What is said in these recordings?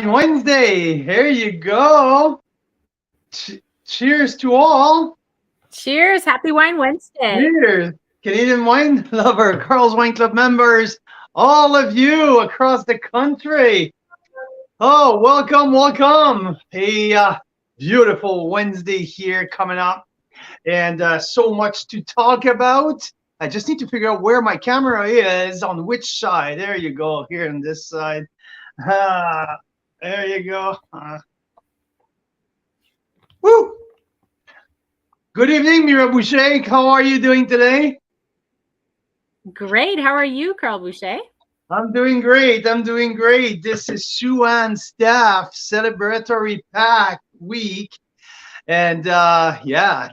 Wednesday. Here you go. Cheers to all. Cheers. Happy Wine Wednesday. Cheers. Canadian wine lover, Carl's Wine Club members, all of you across the country. Oh, welcome. A beautiful Wednesday here coming up, and so much to talk about. I just need to figure out where my camera is, on which side. There you go, here on this side. There you go. Woo! Good evening, Mira Boucher. How are you doing today? Great. How are you, Carl Boucher? I'm doing great. This is Sue-Ann Staff Celebratory Pack Week. And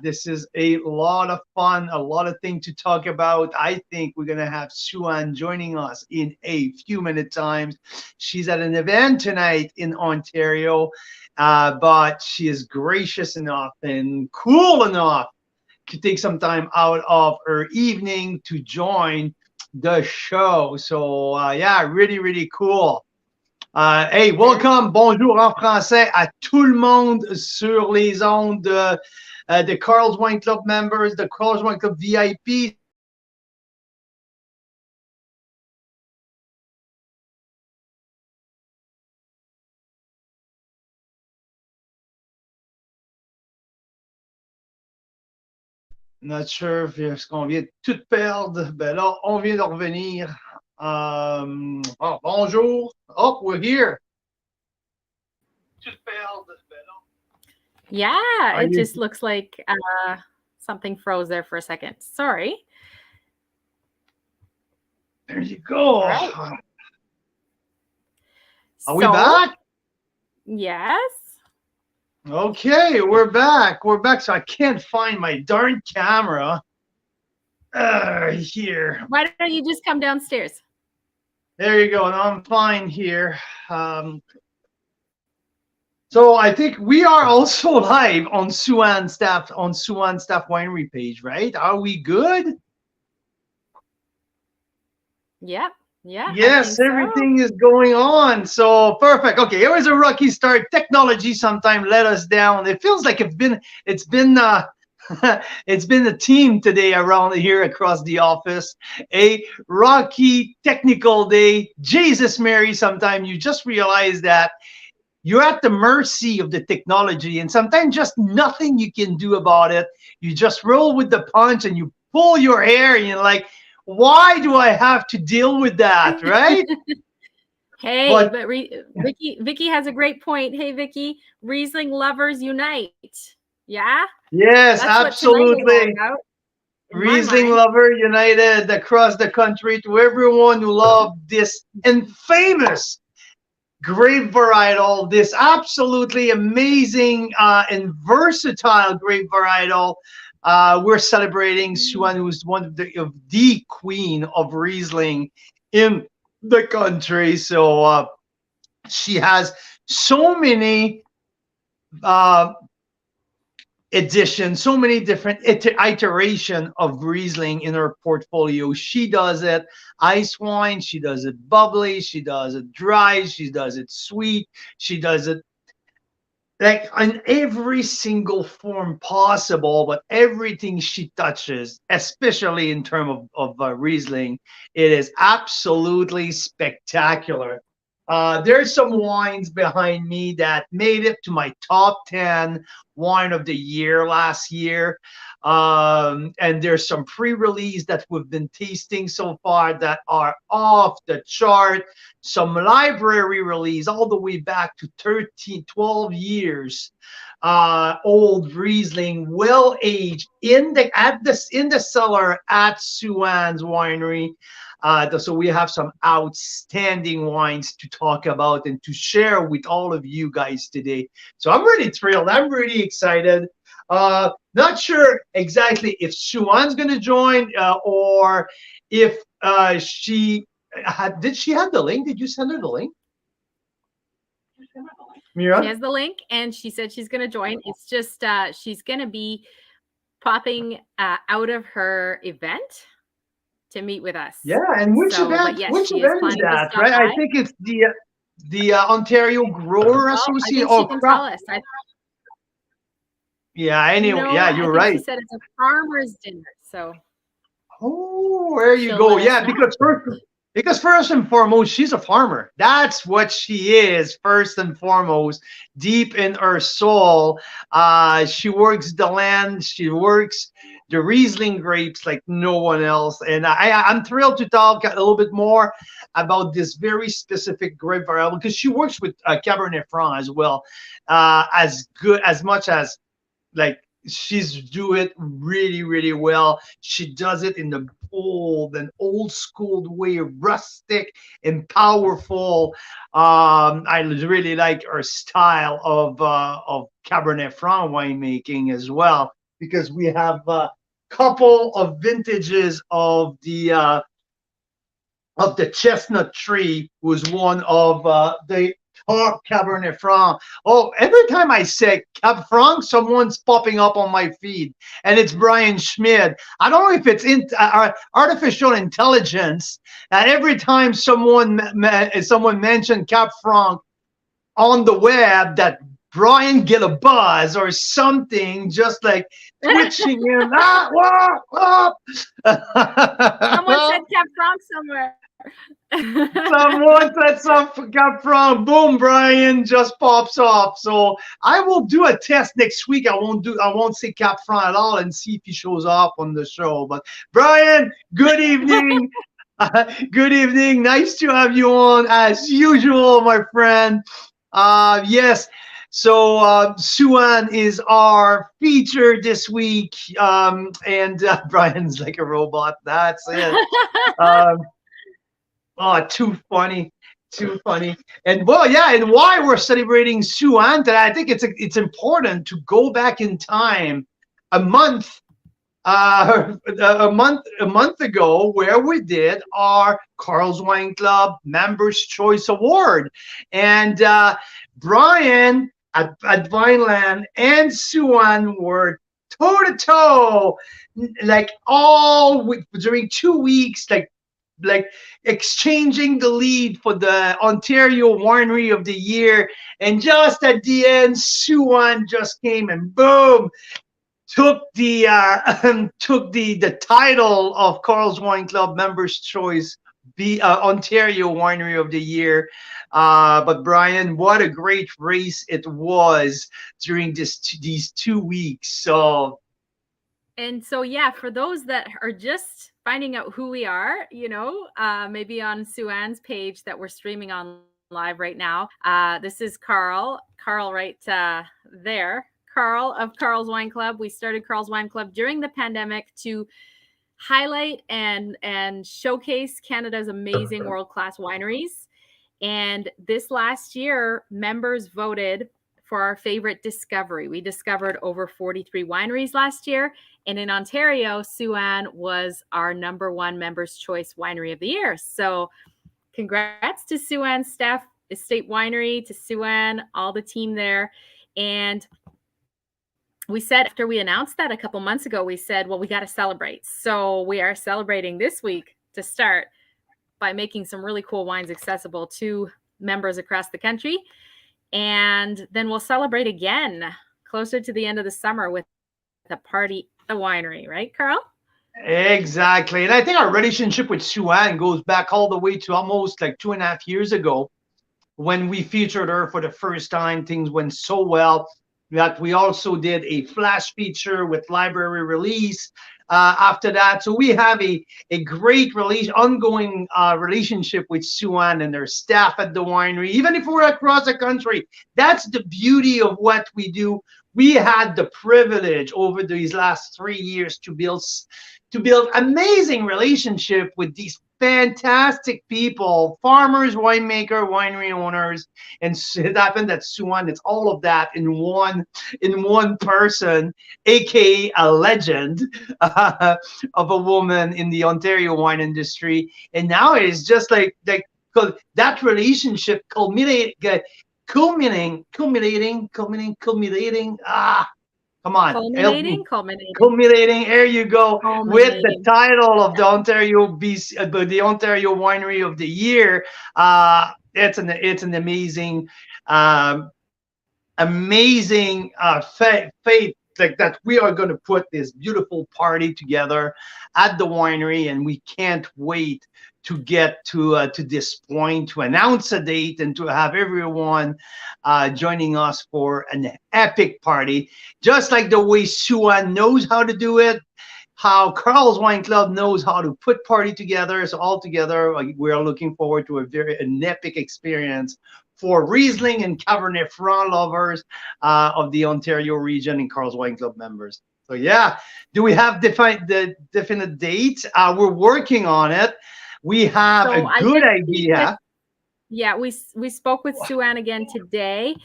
this is a lot of fun, a lot of things to talk about. I think we're going to have Sue-Ann joining us in a few minutes time. She's at an event tonight in Ontario, but she is gracious enough and cool enough to take some time out of her evening to join the show. So, really, really cool. Hey, welcome, bonjour en français à tout le monde sur les ondes de Carl's Wine Club members, the Carl's Wine Club VIP. Not sure if est-ce qu'on vient de tout perdre. Ben là, on vient de revenir. Bonjour. Oh, we're here. Yeah, it just looks like something froze there for a second. Sorry. There you go. Right. Are we back? Yes. Okay, we're back. So I can't find my darn camera. Here. Why don't you just come downstairs? There you go. And I'm fine here. So I think we are also live on Sue-Ann Staff Winery page, right? Are we good? Yeah. Yes, everything is going on. So perfect. Okay, here is a rocky start. Technology sometimes let us down. It feels like it's been it's been a team today around here across the office. A rocky technical day. Jesus Mary, sometimes you just realize that you're at the mercy of the technology, and sometimes just nothing you can do about it. You just roll with the punch and you pull your hair and you're like, why do I have to deal with that, right? Hey, but Vicky has a great point. Hey, Vicky, Riesling lovers unite. Yeah? Yes, absolutely. Riesling lover united across the country, to everyone who loved this infamous grape varietal, this absolutely amazing and versatile grape varietal. We're celebrating Sue-Ann, who's one of the queen of Riesling in the country. So she has so many editions, so many different iteration of Riesling in her portfolio. She does it ice wine, she does it bubbly, she does it dry, she does it sweet, she does it like in every single form possible. But everything she touches, especially in terms of Riesling, it is absolutely spectacular. There's some wines behind me that made it to my top 10 wine of the year last year. And there's some pre-release that we've been tasting so far that are off the chart. Some library release all the way back to 12 years old Riesling, well aged in the cellar at Sue-Ann's winery. So we have some outstanding wines to talk about and to share with all of you guys today. So I'm really thrilled. I'm really excited. Not sure exactly if Sue-Ann's going to join or if did she have the link? Did you send her the link? Mira? She has the link, and she said she's going to join. It's just she's going to be popping out of her event to meet with us. Yeah, and which event? Which event is that? Right? I think it's the the Ontario Grower Well, I Association think she or can tell crop. us. Yeah, anyway, No, yeah, I you're think she right. said it's a farmer's dinner. So Oh, there you she'll go. let us Yeah, know. because first and foremost, she's a farmer. That's what she is, first and foremost, deep in her soul. She works the land, she works the Riesling grapes like no one else. And I'm thrilled to talk a little bit more about this very specific grape variety because she works with Cabernet Franc as well, as good as much as like she's do it really really well. She does it in the bold and old school way, rustic and powerful. I really like her style of Cabernet Franc winemaking as well, because we have a couple of vintages of the chestnut tree, was one of the top Cabernet Franc. Oh, every time I say Cab Franc, someone's popping up on my feed, and it's Brian Schmidt. I don't know if it's artificial intelligence that every time someone mentioned Cab Franc on the web, that Brian get a buzz or something, just like twitching him. Someone said Cab Franc somewhere. Someone said something got from boom, Brian just pops off. So I will do a test next week. I won't say Cap Franc at all and see if he shows up on the show. But Brian, good evening. Good evening. Nice to have you on as usual, my friend. Yes. So Sue-Ann is our feature this week. And Brian's like a robot. That's it. Um, Oh, too funny, too funny. And well, yeah, and why we're celebrating Sue-Ann today, I think it's important to go back in time a month, a month ago, where we did our Carl's Wine Club Members Choice Award, and Brian at Vineland and Sue-Ann were toe to toe, like during 2 weeks, like exchanging the lead for the Ontario Winery of the Year. And just at the end, Sue-Ann just came and boom, took the took the title of Carl's Wine Club Members Choice, the Ontario Winery of the Year. But Brian, what a great race it was during these 2 weeks. So. And so, yeah, for those that are just finding out who we are, maybe on Sue-Ann's page that we're streaming on live right now. This is Carl right there. Carl of Carl's Wine Club. We started Carl's Wine Club during the pandemic to highlight and showcase Canada's amazing world-class wineries. And this last year, members voted for our favorite discovery. We discovered over 43 wineries last year. And in Ontario, Sue-Ann was our #1 Members' Choice Winery of the Year. So congrats to Sue-Ann Staff Estate Winery, to Sue-Ann, all the team there. And we said, after we announced that a couple months ago, we said, well, we got to celebrate. So we are celebrating this week to start by making some really cool wines accessible to members across the country. And then we'll celebrate again closer to the end of the summer with a party at the winery, right, Carl? Exactly. And I think our relationship with Sue-Ann goes back all the way to almost like 2.5 years ago, when we featured her for the first time. Things went so well that we also did a flash feature with library release after that. So we have a great ongoing relationship with Sue-Ann and their staff at the winery, even if we're across the country. That's the beauty of what we do. We had the privilege over these last 3 years to build amazing relationship with these fantastic people, farmers, winemaker, winery owners. And it happened that Sue-Ann, it's all of that in one person, aka a legend of a woman in the Ontario wine industry. And now it's just like that relationship culminating. Come on. Culminating. There you go. With the title of the Ontario Winery of the Year. it's an amazing, amazing faith like that we are going to put this beautiful party together at the winery, and we can't wait to get to this point, to announce a date and to have everyone joining us for an epic party, just like the way Sue-Ann knows how to do it, how Carl's Wine Club knows how to put party together. So all together, we are looking forward to an epic experience for Riesling and Cabernet Franc lovers of the Ontario region and Carl's Wine Club members. So yeah, do we have the definite date? We're working on it. We have a good idea. Yeah, we spoke with Sue-Ann again today,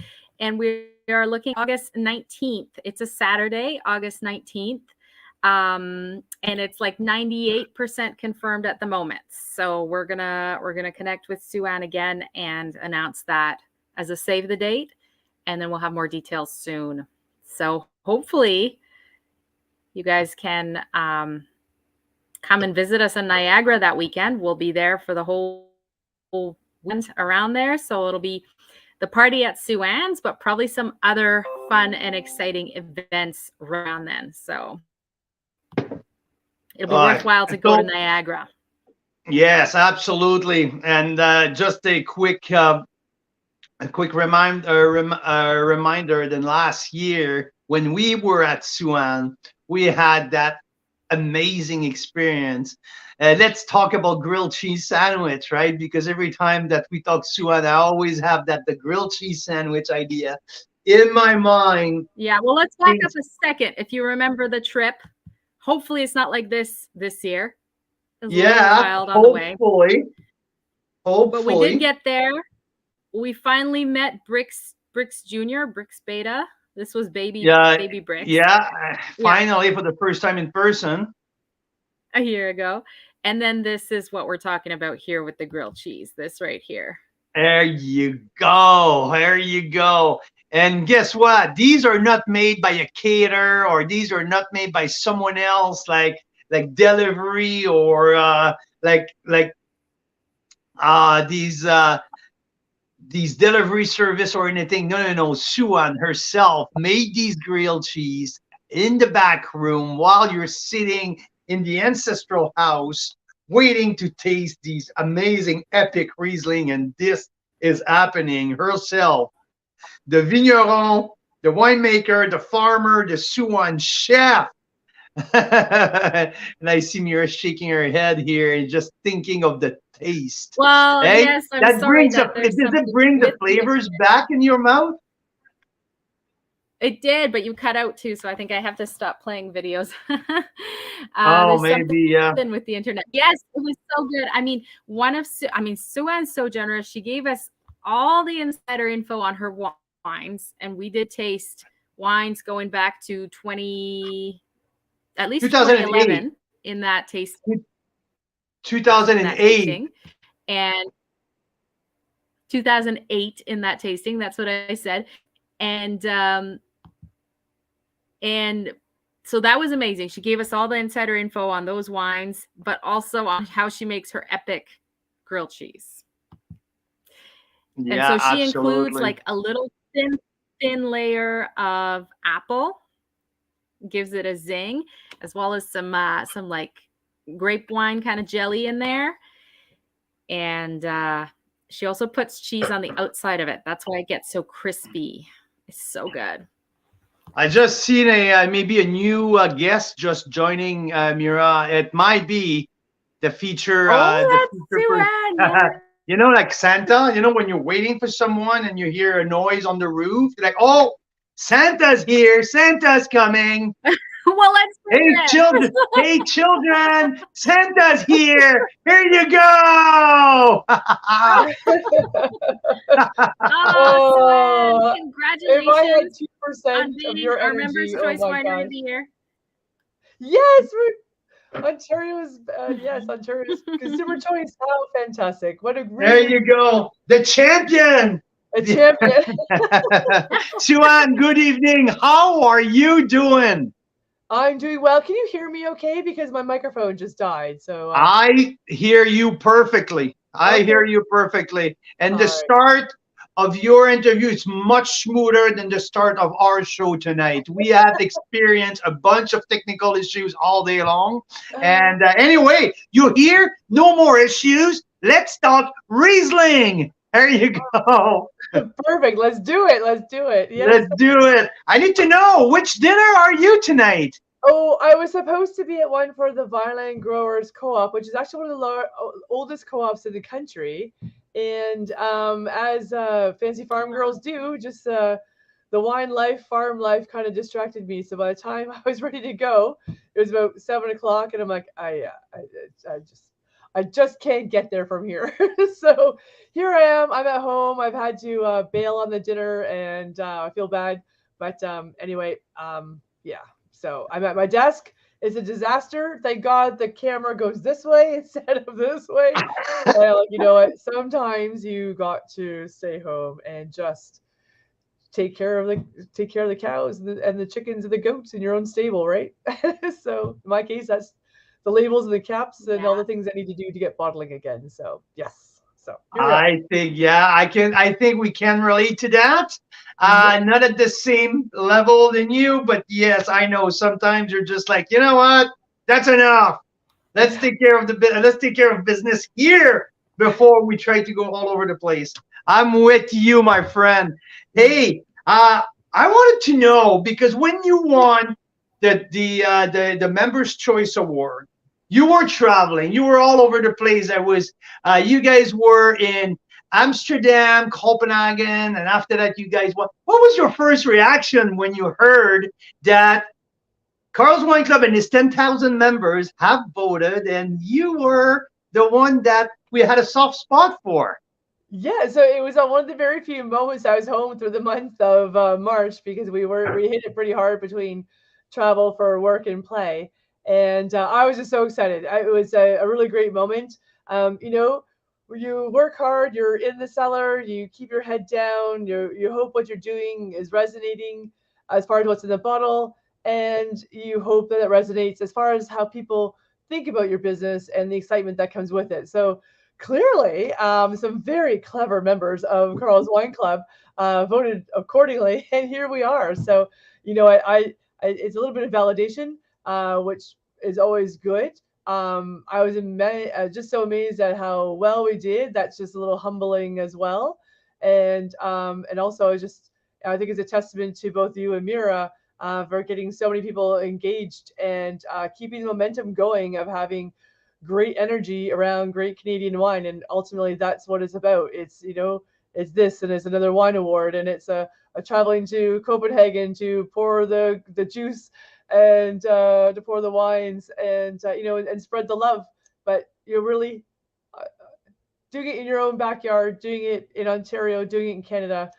and we are looking August 19th. It's a Saturday, August 19th. And it's like 98% confirmed at the moment. So we're gonna connect with Sue-Ann again and announce that as a save the date, and then we'll have more details soon. So hopefully you guys can come and visit us in Niagara that weekend. We'll be there for the whole weekend around there. So it'll be the party at Sue-Ann's, but probably some other fun and exciting events around then. So it'll be worthwhile to go to Niagara. Yes, absolutely. And just a quick reminder that last year when we were at Sue-Ann, we had that amazing experience. Let's talk about grilled cheese sandwich, right? Because every time that we talk Sue-Ann, I always have the grilled cheese sandwich idea in my mind. Yeah, well, let's back up a second. If you remember the trip, hopefully it's not like this year. Yeah, hopefully. But we did get there. We finally met Brix Jr., Brix Beta. This was baby Brix. Yeah, finally for the first time in person. A year ago. And then this is what we're talking about here with the grilled cheese. This right here. There you go. There you go. And guess what? These are not made by a caterer, or these are not made by someone else, like delivery or these delivery service or anything. No. Sue-Ann herself made these grilled cheese in the back room while you're sitting in the ancestral house waiting to taste these amazing epic Riesling. And this is happening herself. The vigneron, the winemaker, the farmer, the Sue-Ann chef. And I see Mira shaking her head here and just thinking of the taste. Well, yes, I'm sorry. Does it bring the flavors back in your mouth? It did, but you cut out too, so I think I have to stop playing videos. Maybe, yeah. With the internet. Yes, it was so good. I mean, Sue-Ann's so generous. She gave us all the insider info on her wines, and we did taste wines going back to at least 2011 in that tasting. 2008 and 2008 in that tasting. That's what I said. And so that was amazing. She gave us all the insider info on those wines, but also on how she makes her epic grilled cheese. Yeah, and so she includes like a little thin layer of apple, gives it a zing, as well as some like grape wine kind of jelly in there. And she also puts cheese on the outside of it. That's why it gets so crispy. It's so good. I just seen maybe a new guest just joining, Mira. It might be the feature. You know, like Santa. You know, when you're waiting for someone and you hear a noise on the roof, you're like, "Oh, Santa's here! Santa's coming!" Well, let's Hey children, Santa's here. Here you go. Congratulations. If I had 2% of your our energy, Members' Choice Winery of the Year. Yes, Ontario's consumer choice. How fantastic. What a great. There you go. The champion. A champion. Sue-Ann, good evening. How are you doing? I'm doing well. Can you hear me okay? Because my microphone just died. So I hear you perfectly. I Okay. hear you perfectly. And All the right. start of your interview is much smoother than the start of our show tonight. We had experienced a bunch of technical issues all day long. And anyway, you hear no more issues. Let's talk Riesling. There you go. Perfect. Let's do it. Let's do it. Yes. Let's do it. I need to know, which dinner are you tonight? Oh, I was supposed to be at one for the Vineland Growers Co-op, which is actually one of the oldest co-ops in the country. And as fancy farm girls do, just the wine life, farm life kind of distracted me. So by the time I was ready to go, it was about 7 o'clock, and I'm like, I just can't get there from here. So here I am. I'm at home. I've had to bail on the dinner, and I feel bad. But anyway, yeah. So I'm at my desk. It's a disaster. Thank God the camera goes this way instead of this way. And I'm like, you know what? Sometimes you got to stay home and just take care of the cows and the chickens and the goats in your own stable, right? So in my case, that's the labels and the caps and all the things I need to do to get bottling again. So yes. So here we are. I think, yeah, I think we can relate to that. Not at the same level than you, but yes, I know sometimes you're just like, you know what? That's enough. Let's take care of let's take care of business here before we try to go all over the place. I'm with you, my friend. Hey, I wanted to know, because when you won the Members' Choice Award, you were traveling. You were all over the place. You guys were in Amsterdam, Copenhagen, and after that, you guys. What was your first reaction when you heard that Carl's Wine Club and his 10,000 members have voted, and you were the one that we had a soft spot for? Yeah, so it was on one of the very few moments I was home through the month of March, because we hit it pretty hard between travel for work and play, and I was just so excited. It was a really great moment. You know, you work hard, you're in the cellar, you keep your head down, you hope what you're doing is resonating as far as what's in the bottle, and you hope that it resonates as far as how people think about your business and the excitement that comes with it. So clearly, some very clever members of Carl's Wine Club voted accordingly, and here we are. So, you know, it's a little bit of validation, which is always good. I was just so amazed at how well we did. That's just a little humbling as well, and also I think it's a testament to both you and Mira for getting so many people engaged and keeping the momentum going of having great energy around great Canadian wine. And ultimately that's what it's about. It's, you know, it's this, and it's another wine award, and it's a traveling to Copenhagen to pour the juice and to pour the wines, and you know, and spread the love. But you're really doing it in your own backyard, doing it in Ontario, doing it in Canada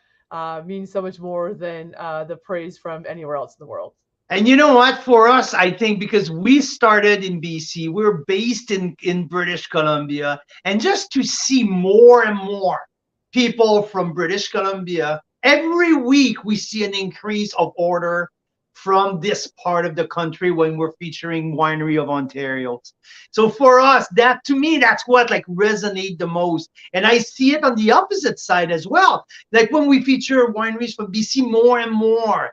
means so much more than the praise from anywhere else in the world. And you know what? For us, I think because we started in BC, we're based in British Columbia, and just to see more and more people from British Columbia, every week we see an increase of order from this part of the country when we're featuring Winery of Ontario. So for us, that, to me, that's what like resonate the most. And I see it on the opposite side as well. Like when we feature wineries from BC, more and more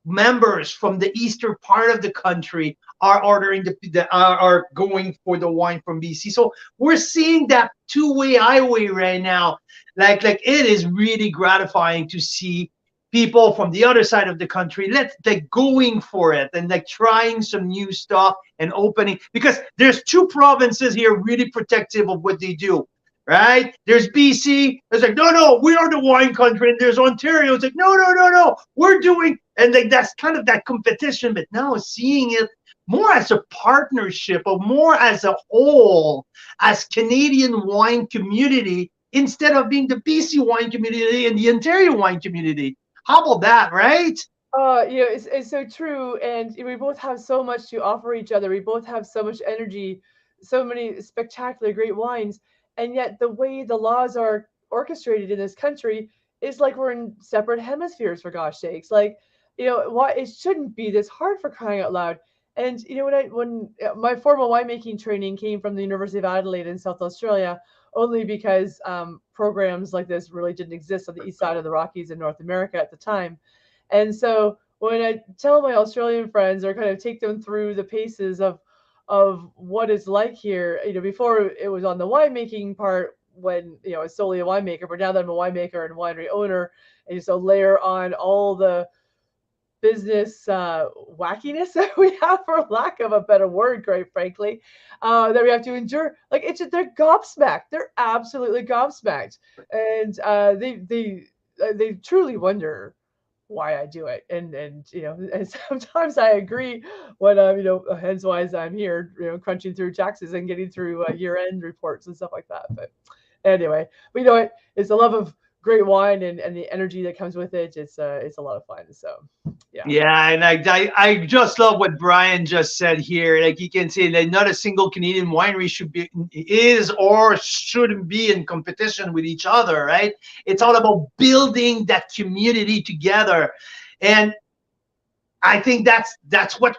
members from the eastern part of the country are ordering are going for the wine from BC. So we're seeing that two-way highway right now. Like it is really gratifying to see people from the other side of the country like going for it and like trying some new stuff and opening, because there's two provinces here really protective of what they do. Right? There's BC. It's like, no, we are the wine country. And there's Ontario. It's like, no, we're doing. And like that's kind of that competition. But now seeing it more as a partnership, or more as a whole, as Canadian wine community, instead of being the BC wine community and the Ontario wine community. How about that, right? Yeah, it's so true. And we both have so much to offer each other. We both have so much energy, so many spectacular, great wines. And yet the way the laws are orchestrated in this country is like we're in separate hemispheres, for gosh sakes. Like, you know, why it shouldn't be this hard, for crying out loud. And you know, when my formal winemaking training came from the University of Adelaide in South Australia, only because programs like this really didn't exist on the east side of the Rockies in North America at the time. And so when I tell my Australian friends or kind of take them through the paces of what it's like here, before it was on the winemaking part when, I was solely a winemaker, but now that I'm a winemaker and winery owner, and so layer on all the business wackiness that we have, for lack of a better word, quite frankly, that we have to endure. Like, they're gobsmacked. They're absolutely gobsmacked, and they truly wonder why I do it. And sometimes I agree when hence why I'm here, crunching through taxes and getting through year-end reports and stuff like that. But anyway, but what? It's the love of great wine and the energy that comes with it. It's a lot of fun. So yeah. Yeah, and I just love what Brian just said here. Like, you can say that not a single Canadian winery is or shouldn't be in competition with each other, right? It's all about building that community together, and I think that's what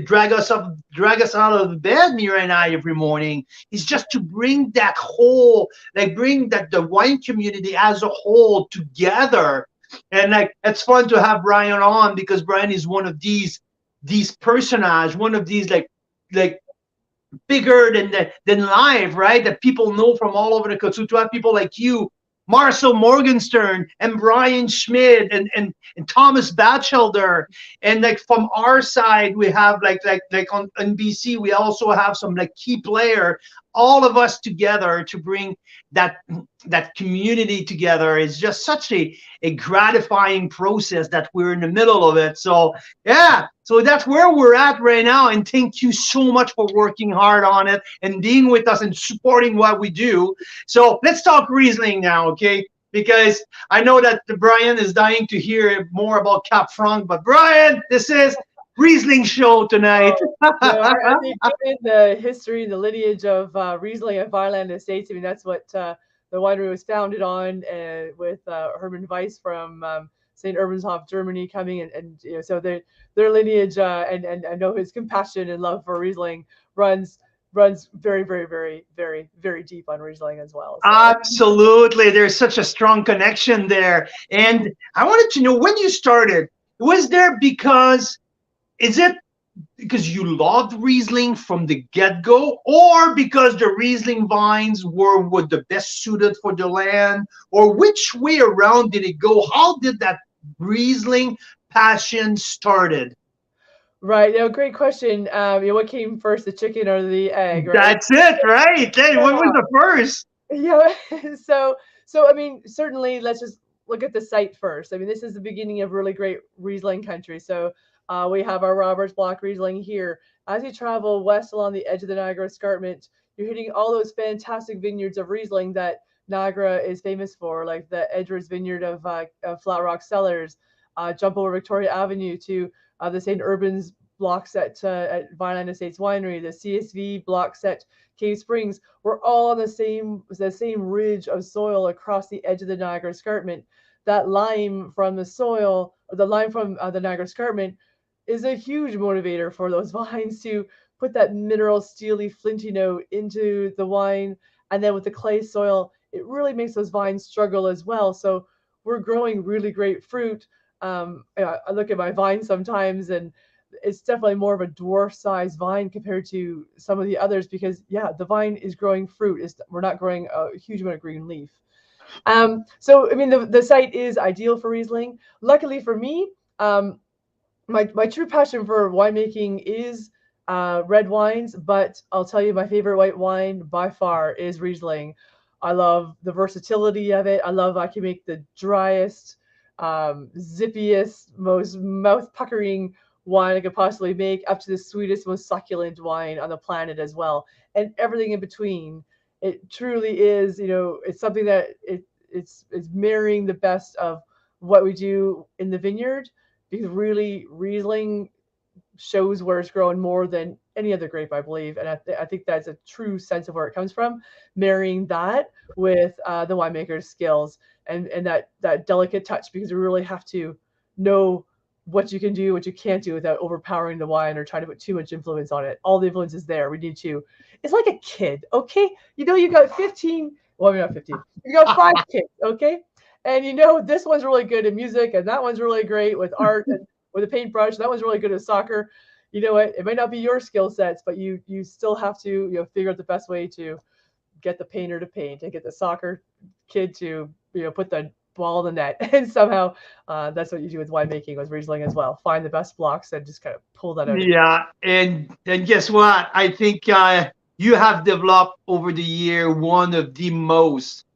drag us out of the bed, Mira and I, every morning, is just to bring that bring the wine community as a whole together. And like, it's fun to have Brian on, because Brian is one of these personages, one of these like bigger than life, right? That people know from all over the country. So to have people like you, Marcel Morgenstern, and Brian Schmidt, and Thomas Batchelder, and like from our side we have like on BC we also have some like key player. All of us together to bring that community together is just such a gratifying process that we're in the middle of it. So yeah, so that's where we're at right now, and thank you so much for working hard on it and being with us and supporting what we do. So let's talk Riesling now, okay? Because I know that Brian is dying to hear more about Cap Franc, but Brian, this is Riesling show tonight. I think in the history, the lineage of Riesling and Weinland Estates, I mean, that's what the winery was founded on, with Hermann Weiss from St. Urbanshof, Germany, coming, and so their lineage and I know his compassion and love for Riesling runs very, very, very, very, very deep on Riesling as well. So. Absolutely, there's such a strong connection there, and I wanted to know, when you started, was there is it because you loved Riesling from the get-go, or because the Riesling vines were the best suited for the land, or which way around did it go? How did that Riesling passion started? Right. Great question. What came first, the chicken or the egg? Right. That's it, right? Hey, what was the first? Yeah. So I mean, certainly, let's just look at the site first. I mean, this is the beginning of really great Riesling country. So we have our Roberts Block Riesling here. As you travel west along the edge of the Niagara Escarpment, you're hitting all those fantastic vineyards of Riesling that Niagara is famous for, like the Edwards Vineyard of Flat Rock Cellars. Jump over Victoria Avenue to the St. Urban's blocks at Weinland Estates Winery, the CSV blocks at Cave Springs. We're all on the same ridge of soil across the edge of the Niagara Escarpment. That lime from the soil, or the lime from the Niagara Escarpment, is a huge motivator for those vines to put that mineral, steely, flinty note into the wine. And then with the clay soil, it really makes those vines struggle as well. So we're growing really great fruit. I look at my vine sometimes, and it's definitely more of a dwarf size vine compared to some of the others, because the vine is growing fruit. We're not growing a huge amount of green leaf. So I mean, the site is ideal for Riesling. Luckily for me, my true passion for winemaking is red wines, but I'll tell you, my favorite white wine by far is Riesling. I love the versatility of it. I love I can make the driest, zippiest, most mouth-puckering wine I could possibly make, up to the sweetest, most succulent wine on the planet as well, and everything in between. It truly is, it's something that it's marrying the best of what we do in the vineyard, because really Riesling shows where it's growing more than any other grape, I believe. And I think that's a true sense of where it comes from, marrying that with the winemaker's skills and that delicate touch, because we really have to know what you can do, what you can't do without overpowering the wine or trying to put too much influence on it. All the influence is there. We need to. It's like a kid, okay? You know, you got 15. Well, you're not 15. You got 5 kids, okay? And you know, this one's really good in music, and that one's really great with art and with a paintbrush. That one's really good at soccer. You know what? It might not be your skill sets, but you still have to figure out the best way to get the painter to paint and get the soccer kid to put the ball in the net. And somehow that's what you do with winemaking, with Riesling as well. Find the best blocks and just kind of pull that out. Yeah, and guess what? I think you have developed over the year one of the most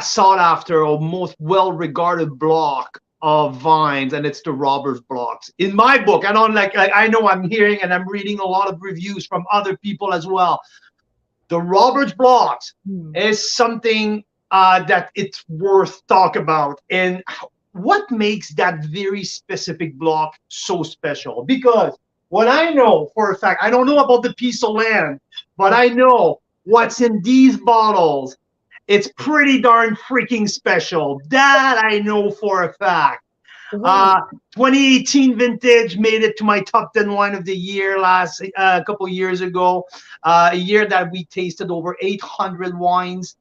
sought after or most well-regarded block of vines, and it's the Roberts blocks. In my book, I don't I know I'm hearing and I'm reading a lot of reviews from other people as well. The Roberts blocks is something that it's worth talk about. And what makes that very specific block so special? Because what I know for a fact, I don't know about the piece of land, but I know what's in these bottles. It's pretty darn freaking special. That I know for a fact. 2018 vintage made it to my top 10 wine of the year last couple years ago. A year that we tasted over 800 wines.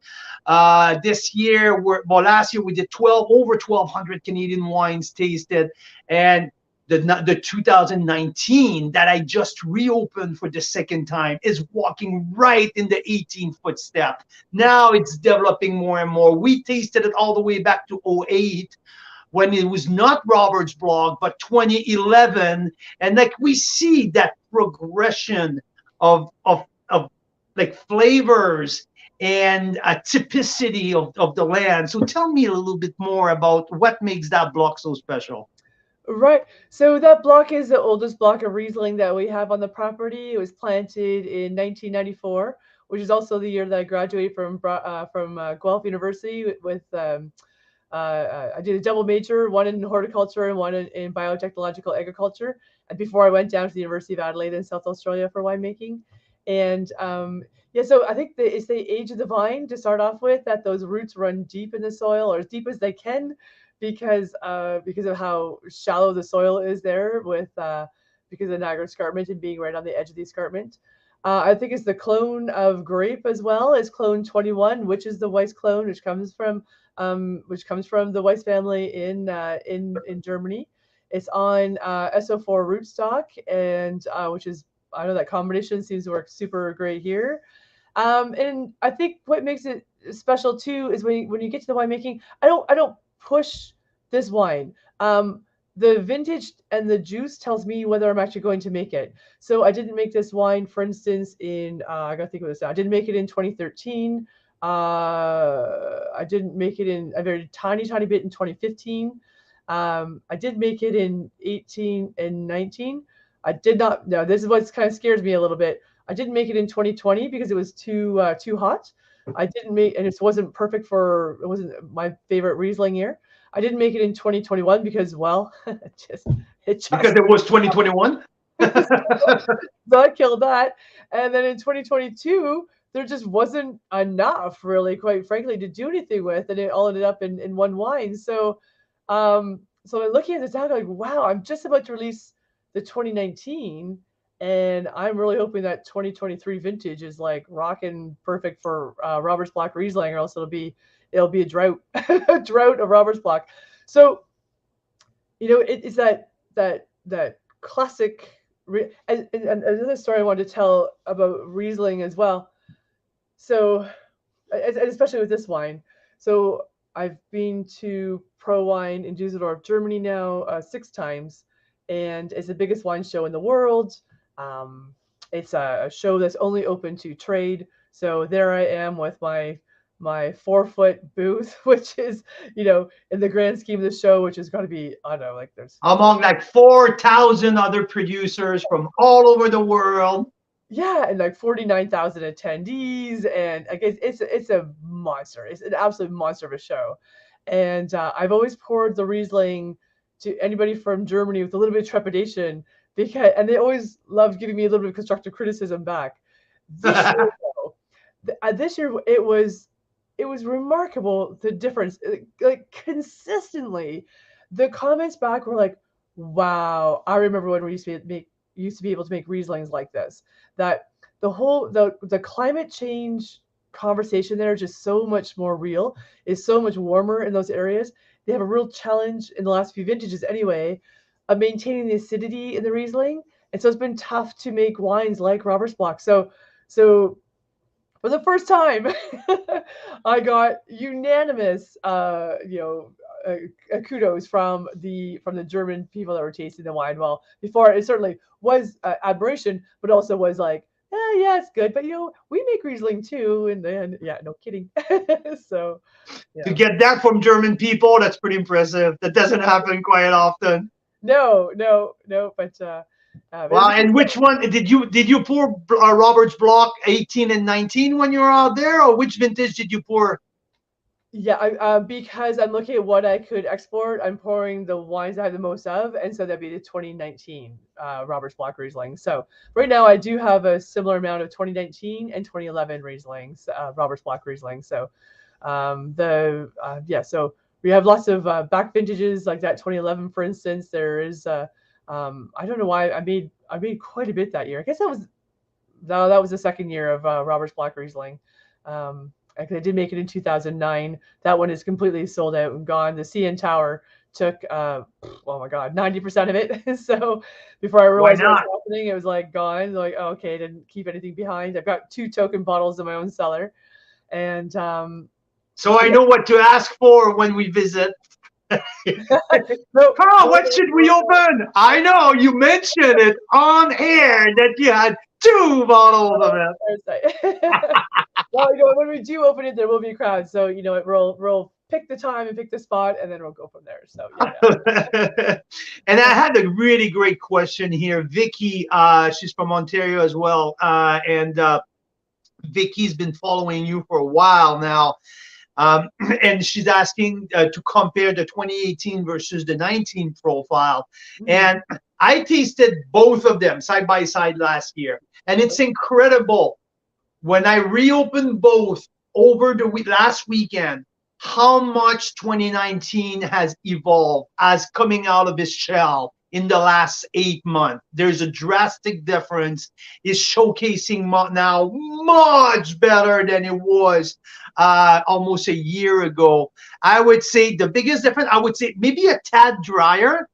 This year, last year we did over 1,200 Canadian wines tasted, and the 2019 that I just reopened for the second time is walking right in the 18 footstep. Now it's developing more and more. We tasted it all the way back to 2008 when it was not Roberts block, but 2011, and like we see that progression of like flavors and a typicity of the land. So tell me a little bit more about what makes that block so special. Right. So that block is the oldest block of Riesling that we have on the property. It was planted in 1994, which is also the year that I graduated from Guelph University with I did a double major, one in horticulture and one in biotechnological agriculture. And before I went down to the University of Adelaide in South Australia for winemaking. And so I think it's the age of the vine to start off with, that those roots run deep in the soil, or as deep as they can, because of how shallow the soil is there because of Niagara Escarpment and being right on the edge of the escarpment. I think it's the clone of grape as well as clone 21, which is the Weiss clone, which comes from the Weiss family in Germany. It's on SO4 rootstock, and which is, I know that combination seems to work super great here. And I think what makes it special too is when you get to the winemaking, I don't push this wine. The vintage and the juice tells me whether I'm actually going to make it. So I didn't make this wine, for instance, in I gotta think of this now. I didn't make it in 2013. I didn't make it in a very tiny bit in 2015. I did make it in 18 and 19. I did not. No, this is what kind of scares me a little bit. I didn't make it in 2020 because it was too hot. I didn't make, and it wasn't perfect for. It wasn't my favorite Riesling year. I didn't make it in 2021 because, well, it just because it was 2021. So I killed that, and then in 2022 there just wasn't enough, really, quite frankly, to do anything with, and it all ended up in one wine. So, so I'm looking at this now, like, wow, I'm just about to release the 2019, and I'm really hoping that 2023 vintage is like rocking perfect for Roberts Block Riesling, or else it'll be a drought, a drought of Roberts Block. So, it's that classic. And another story I wanted to tell about Riesling as well. So, and especially with this wine. So I've been to Pro Wine in Dusseldorf, Germany now 6 times, and it's the biggest wine show in the world. It's a show that's only open to trade. So there I am with my 4-foot booth, which is, in the grand scheme of the show, which is going to be, I don't know, like there's among like 4,000 other producers from all over the world. Yeah, and like 49,000 attendees, and I guess it's a monster. It's an absolute monster of a show. And I've always poured the Riesling to anybody from Germany with a little bit of trepidation, and they always loved giving me a little bit of constructive criticism back. This year it was remarkable, the difference. Like consistently, the comments back were like, Wow. I remember when we used to be able to make Rieslings like this. That the climate change conversation there is just so much more real. It's so much warmer in those areas. They have a real challenge in the last few vintages anyway of maintaining the acidity in the Riesling. And so it's been tough to make wines like Robert's Block. So for the first time, I got unanimous, kudos from the German people that were tasting the wine. Well, before it certainly was admiration, but also was like, yeah, it's good, but we make Riesling too, and then yeah, no kidding. So To yeah, get that from German people, that's pretty impressive. That doesn't happen quite often. no, but Wow. And which one did you pour Robert's Block 18 and 19 when you were out there, or which vintage did you pour? Yeah, because I'm looking at what I could export, I'm pouring the wines I have the most of, and so that'd be the 2019 Robert's Block Riesling. So right now I do have a similar amount of 2019 and 2011 Rieslings, Robert's Block Riesling. So so we have lots of back vintages like that 2011, for instance. There is I don't know why I made quite a bit that year. I guess that was the second year of Robert's Block Riesling. I did make it in 2009. That one is completely sold out and gone. The CN Tower took, oh my God, 90% of it. So before I realized what was happening, it was like gone. Like, oh, okay, I didn't keep anything behind. I've got 2 token bottles in my own cellar. And so I know what to ask for when we visit. Carl, what should we open? I know you mentioned it on air that you had 2 bottles of it. Well, when we do open it, there will be a crowd. So, we'll pick the time and pick the spot, and then we'll go from there. So, yeah. And I had a really great question here. Vicky, she's from Ontario as well. And Vicky's been following you for a while now. And she's asking to compare the 2018 versus the 19 profile. Mm-hmm. And I tasted both of them side by side last year. And it's incredible. When I reopened both over the last weekend, how much 2019 has evolved as coming out of its shell in the last 8 months. There's a drastic difference. It's showcasing now much better than it was almost a year ago. I would say the biggest difference, I would say maybe a tad drier,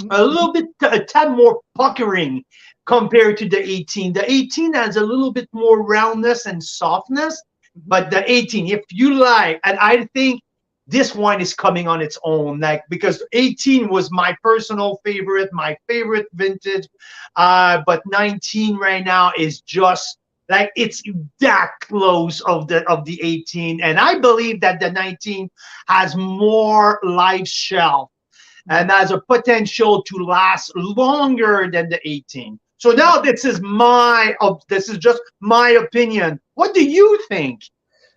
a little bit, a tad more puckering compared to the 18. The 18 has a little bit more roundness and softness, but the 18, if you like, and I think this wine is coming on its own, like, because 18 was my personal favorite, my favorite vintage, but 19 right now is just like, it's that close of the 18, and I believe that the 19 has more life shelf and has a potential to last longer than the 18. So now this is just my opinion. What do you think?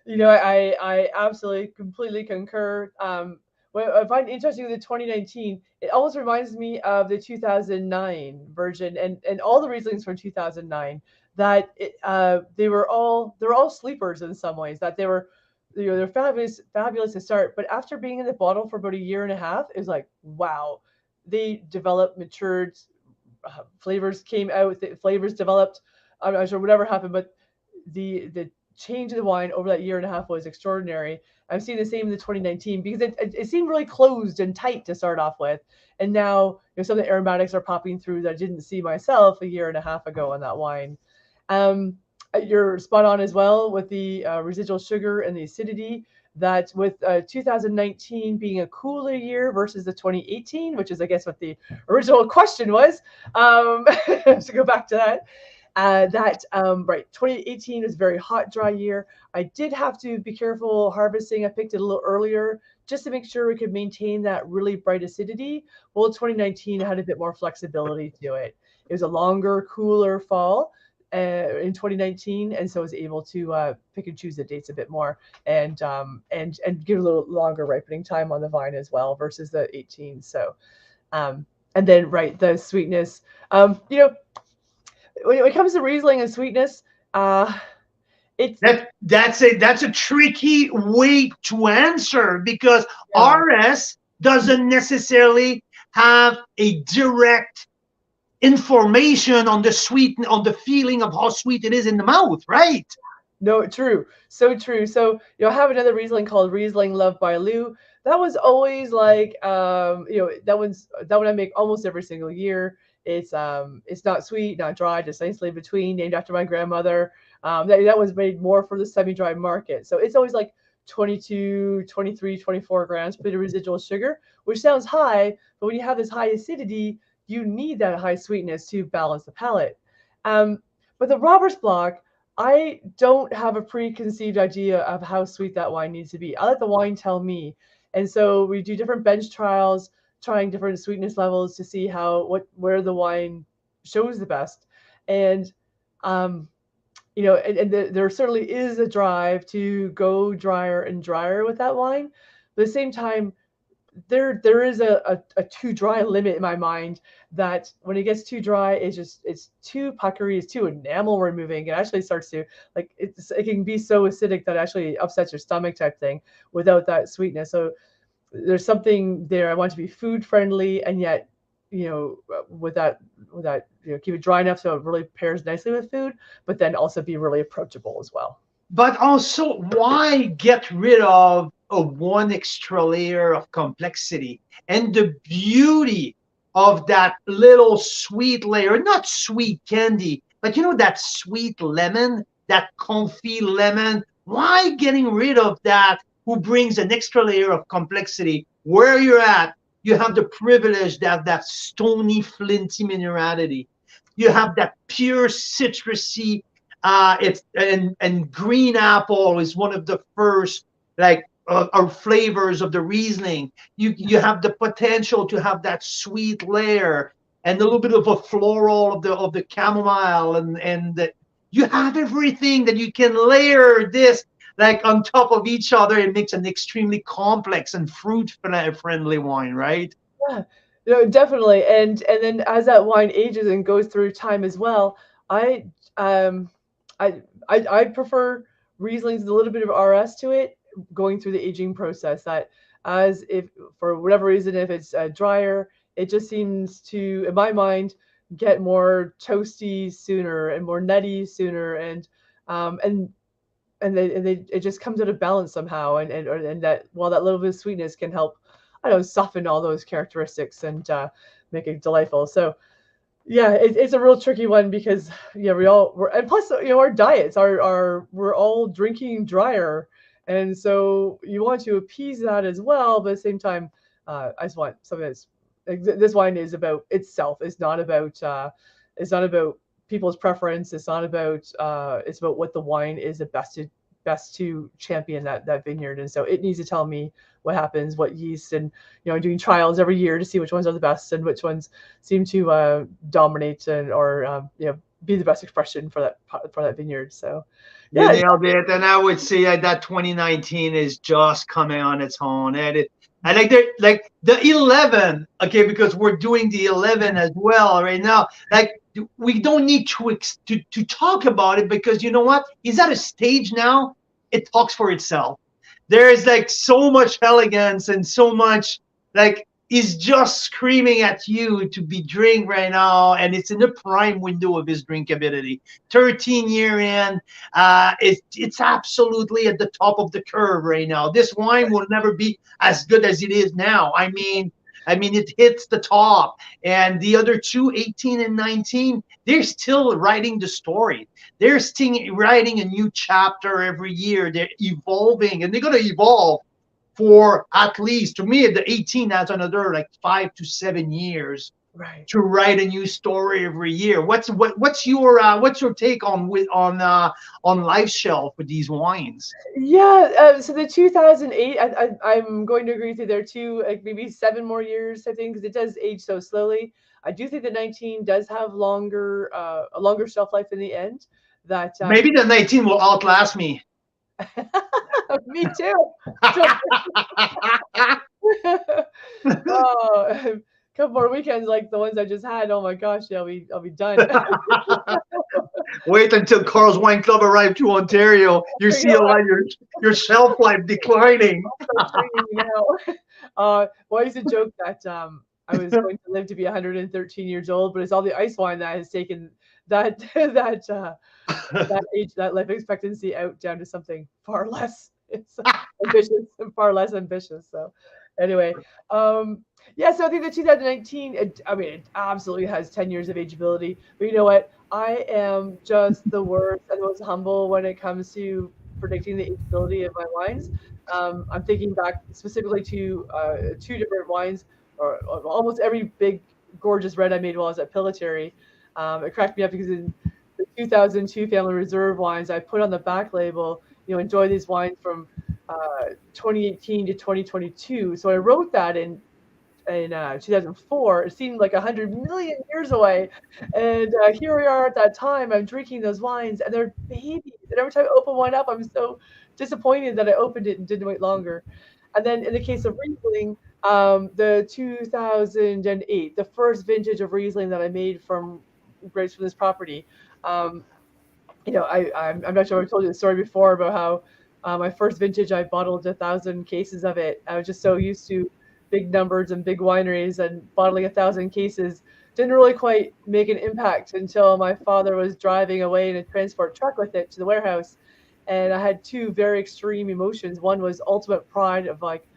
I absolutely, completely concur. What I find interesting with the 2019, it almost reminds me of the 2009 version and all the Rieslings from 2009. That they're all sleepers in some ways. That they're fabulous to start, but after being in the bottle for about a year and a half, it was like, wow, they developed, matured, flavors came out, flavors developed. I'm not sure whatever happened, but the change of the wine over that year and a half was extraordinary. I'm seeing the same in the 2019 because it seemed really closed and tight to start off with, and now some of the aromatics are popping through that I didn't see myself a year and a half ago on that wine. You're spot on as well with the residual sugar and the acidity. That with 2019 being a cooler year versus the 2018, which is, I guess, what the original question was. To go back to that. Right, 2018 was a very hot, dry year. I did have to be careful harvesting. I picked it a little earlier just to make sure we could maintain that really bright acidity. Well, 2019 had a bit more flexibility to it. It was a longer, cooler fall in 2019, and so I was able to pick and choose the dates a bit more and give a little longer ripening time on the vine as well versus the 18. So, and then the sweetness. When it comes to Riesling and sweetness, that's a tricky way to answer because RS doesn't necessarily have a direct information on the sweet, on the feeling of how sweet it is in the mouth, right? No, true. So true. So, I have another Riesling called Riesling Love by Lou. That was always like, that one I make almost every single year. It's not sweet, not dry, just nicely between, named after my grandmother. That was made more for the semi-dry market. So it's always like 22, 23, 24 grams per liter residual sugar, which sounds high, but when you have this high acidity, you need that high sweetness to balance the palate. But the Roberts Block, I don't have a preconceived idea of how sweet that wine needs to be. I let the wine tell me. And so we do different bench trials, trying different sweetness levels to see where the wine shows the best. And there certainly is a drive to go drier and drier with that wine. But at the same time, there is a too dry limit in my mind, that when it gets too dry, it's too puckery, it's too enamel removing. It actually starts to, like, it can be so acidic that it actually upsets your stomach type thing without that sweetness. So there's something there. I want to be food friendly, and yet, with that, keep it dry enough so it really pairs nicely with food, but then also be really approachable as well. But also, why get rid of one extra layer of complexity and the beauty of that little sweet layer? Not sweet candy, but that sweet lemon, that confit lemon. Why getting rid of that, who brings an extra layer of complexity? Where you're at, you have the privilege to have that stony, flinty minerality. You have that pure citrusy. And green apple is one of the first our flavors of the Riesling. You have the potential to have that sweet layer and a little bit of a floral of the chamomile, and you have everything that you can layer this on top of each other. It makes an extremely complex and fruit friendly wine, right? Yeah, no, definitely. And then as that wine ages and goes through time as well, I prefer Rieslings with a little bit of RS to it, going through the aging process. That, as if for whatever reason, if it's drier, it just seems to, in my mind, get more toasty sooner and more nutty sooner, and it just comes out of balance somehow, and that, while that little bit of sweetness can help, I don't know, soften all those characteristics and make it delightful. So yeah, it's a real tricky one, because and plus, our diets we're all drinking drier, and so you want to appease that as well, but at the same time, I just want something that's, this wine is about itself. It's not about people's preference. It's not about it's about what the wine is the best to champion that vineyard. And so it needs to tell me what happens, what yeast, and doing trials every year to see which ones are the best and which ones seem to dominate or be the best expression for that vineyard. So yeah, you nailed it. And I would say that 2019 is just coming on its own. And I like the 11, okay, because we're doing the 11 as well right now. We don't need to talk about it, because you know what? He's at a stage now, it talks for itself. There is so much elegance and so much he's just screaming at you to be drink right now, and it's in the prime window of his drinkability. 13-year in, it's absolutely at the top of the curve right now. This wine will never be as good as it is now. I mean, it hits the top, and the other two, 18 and 19, they're still writing the story. They're still writing a new chapter every year. They're evolving, and they're going to evolve for, at least, to me, the 18 has another 5 to 7 years, right, to write a new story every year. What's your take on Life Shelf with these wines? Yeah, so the 2008, I'm going to agree with you there too. Maybe 7 more years, I think, because it does age so slowly. I do think the 19 does have a longer shelf life in the end. That maybe the 19 will outlast me. Me too. Oh, a couple more weekends like the ones I just had. Oh my gosh, yeah, I'll be done. Wait until Carl's Wine Club arrived to Ontario. You see a lot of your shelf life declining. Well, I used to joke that I was going to live to be 113 years old, but it's all the ice wine that has taken that that age, that life expectancy out down to something far less ambitious and far less ambitious. So anyway, yeah, so I think the 2019, I mean, it absolutely has 10 years of ageability. But you know what? I am just the worst and most humble when it comes to predicting the ageability of my wines. I'm thinking back specifically to two different wines, or almost every big, gorgeous red I made while I was at Pilotary. It cracked me up because in the 2002 Family Reserve wines, I put on the back label, enjoy these wines from 2018 to 2022. So I wrote that in 2004. It seemed like 100 million years away, and here we are at that time. I'm drinking those wines, and they're babies. And every time I open one up, I'm so disappointed that I opened it and didn't wait longer. And then in the case of Riesling, the 2008, the first vintage of Riesling that I made from grapes from this property. I'm not sure if I told you the story before about how my first vintage, I bottled 1,000 cases of it. I was just so used to big numbers and big wineries, and bottling 1,000 cases didn't really quite make an impact until my father was driving away in a transport truck with it to the warehouse. And I had two very extreme emotions. One was ultimate pride of like,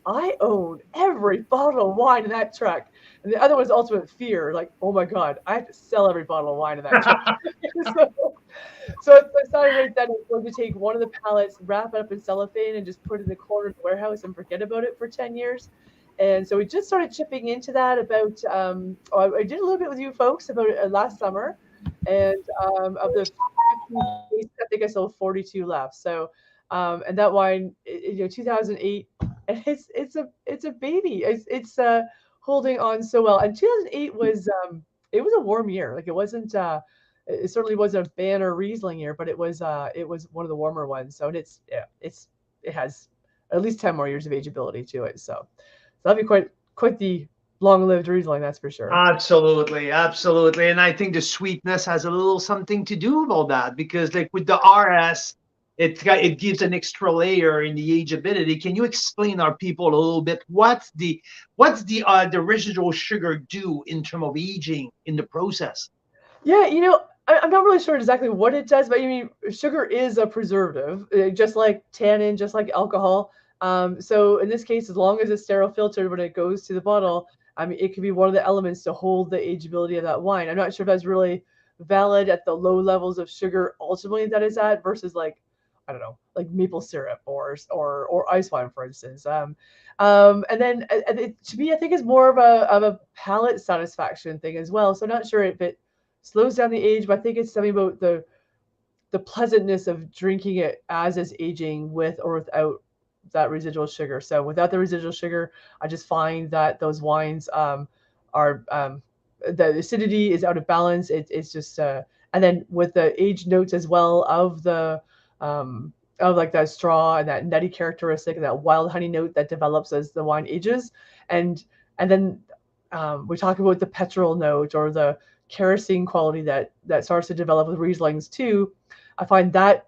I own every bottle of wine in that truck. And the other was ultimate fear, like, oh my God, I have to sell every bottle of wine in that truck. So I decided right then I was going to take one of the pallets, wrap it up in cellophane, and just put it in the corner of the warehouse and forget about it for 10 years. And so we just started chipping into that about, I did a little bit with you folks about it last summer. And of the 15 cases, I think I sold 42 left. So, and that wine, 2008, and it's a baby. It's holding on so well. And 2008 was it was a warm year. Like it wasn't it certainly wasn't a banner Riesling year, but it was one of the warmer ones. So it has at least 10 more years of ageability to it. So that'll be quite the long-lived Riesling, that's for sure. Absolutely, absolutely. And I think the sweetness has a little something to do about that, because like with the RS, it gives an extra layer in the ageability. Can you explain our people a little bit what's the residual sugar do in terms of aging in the process? Yeah, I'm not really sure exactly what it does, but I mean, sugar is a preservative, just like tannin, just like alcohol. So in this case, as long as it's sterile filtered when it goes to the bottle, I mean, it could be one of the elements to hold the ageability of that wine. I'm not sure if that's really valid at the low levels of sugar ultimately that is at versus like, I don't know, like maple syrup or ice wine, for instance. And then to me, I think it's more of a palate satisfaction thing as well. So I'm not sure if it slows down the age, but I think it's something about the pleasantness of drinking it as it's aging with or without that residual sugar. So without the residual sugar, I just find that those wines are the acidity is out of balance. It's just and then with the age notes as well of the of like that straw and that nutty characteristic and that wild honey note that develops as the wine ages, and then we talk about the petrol note or the kerosene quality that starts to develop with Rieslings too. I find that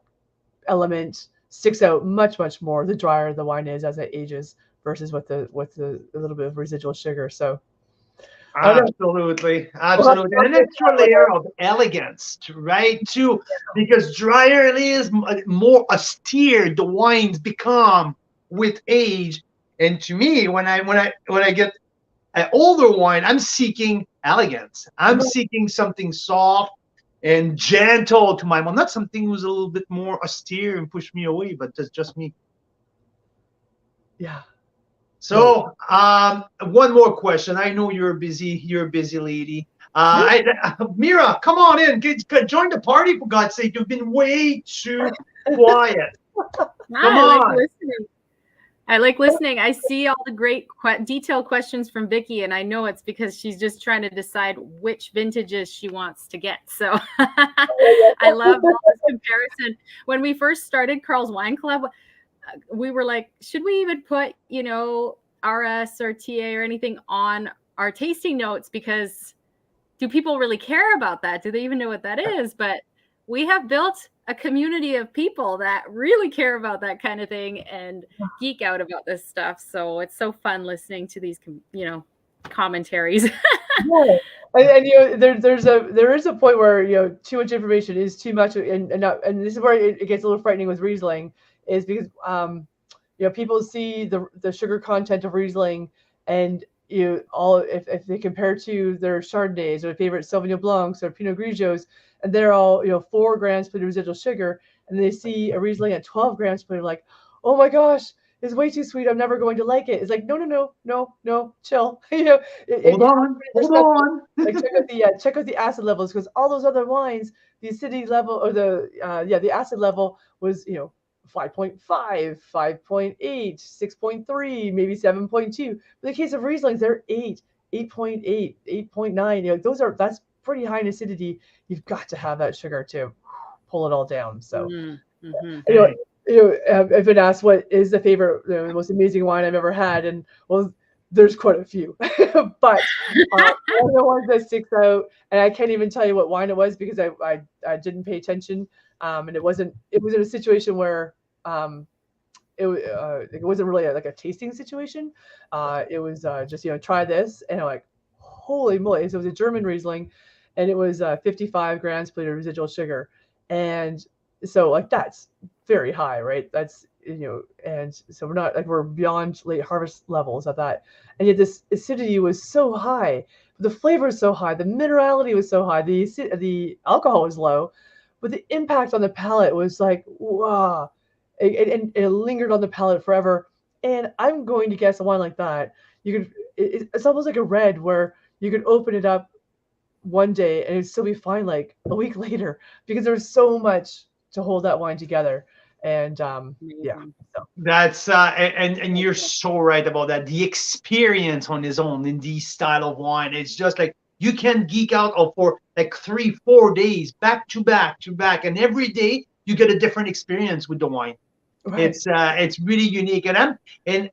element sticks out much more the drier the wine is as it ages versus with the little bit of residual sugar. So absolutely, and an extra layer of elegance, right? Too, because drier it is, more austere the wines become with age. And to me, when I get an older wine, I'm seeking elegance. I'm seeking something soft and gentle to my mouth, not something who's a little bit more austere and push me away, but that's just me. Yeah. So, one more question. I know you're a busy lady. Mira, come on in. Join the party, for God's sake. You've been way too quiet. Come on. I like listening. I see all the great detailed questions from Vicky, and I know it's because she's just trying to decide which vintages she wants to get. So I love all this comparison. When we first started Carl's Wine Club, we were like, should we even put, RS or TA or anything on our tasting notes? Because do people really care about that? Do they even know what that is? But we have built a community of people that really care about that kind of thing and geek out about this stuff. So it's so fun listening to these, commentaries. Yeah. And there is a point where too much information is too much, and this is where it gets a little frightening with Riesling, is because people see the sugar content of Riesling, and if they compare to their Chardonnays or favorite Sauvignon Blancs or Pinot Grigios, and they're all 4 grams per residual sugar, and they see a Riesling at 12 grams per, like, oh my gosh, it's way too sweet, I'm never going to like it. It's like, no, chill. Hold on. Like, check out the acid levels, because all those other wines, the acidity level, or the acid level was 5.5, 5.8, 6.3, maybe 7.2. In the case of Rieslings, they're 8, 8.8, 8.9. That's pretty high in acidity. You've got to have that sugar to pull it all down. So, I've been asked what is the favorite, the most amazing wine I've ever had, and well, there's quite a few, but one of the ones that sticks out, and I can't even tell you what wine it was because I didn't pay attention, and it was in a situation where it wasn't really like a tasting situation. It was just try this, and I'm like, holy moly! So it was a German Riesling, and it was 55 grams per liter residual sugar, and so like that's very high, right? That's and so we're beyond late harvest levels of that, and yet this acidity was so high, the flavor was so high, the minerality was so high, the alcohol was low, but the impact on the palate was like, wow, and it lingered on the palate forever. And I'm going to guess a wine like that, it's almost like a red, where you could open it up one day and it'd still be fine like a week later, because there's so much to hold that wine together. And so. That's and you're so right about that. The experience on his own in these style of wine, it's just like you can geek out for like 3-4 days back to back, and every day you get a different experience with the wine. Right. It's really unique, and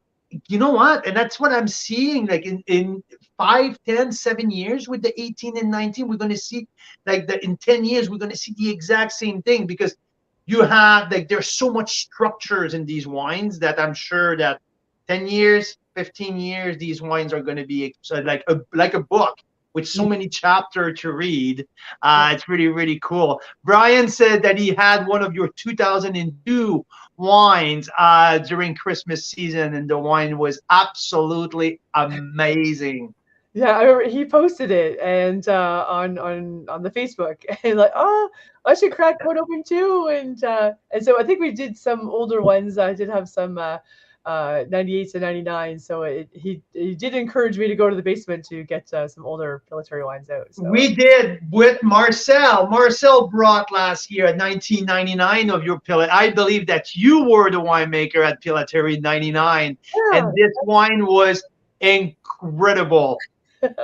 you know what? And that's what I'm seeing. Like in 5, 10, 7 years with the 18 and 19, we're going to see in 10 years we're going to see the exact same thing, because you have there's so much structures in these wines that I'm sure that 10 years, 15 years, these wines are going to be like a book with so many chapters to read. It's really, really cool. Brian said that he had one of your 2002 wines during Christmas season, and the wine was absolutely amazing. Yeah, I remember he posted it, and on the Facebook, and like, oh, I should crack one open too, and so I think we did some older ones. I did have some 98s and 99s, so he did encourage me to go to the basement to get some older Pilatory wines out. So. We did with Marcel. Marcel brought last year at 1999 of your Pilat. I believe that you were the winemaker at Pilatory 99, and this wine was incredible.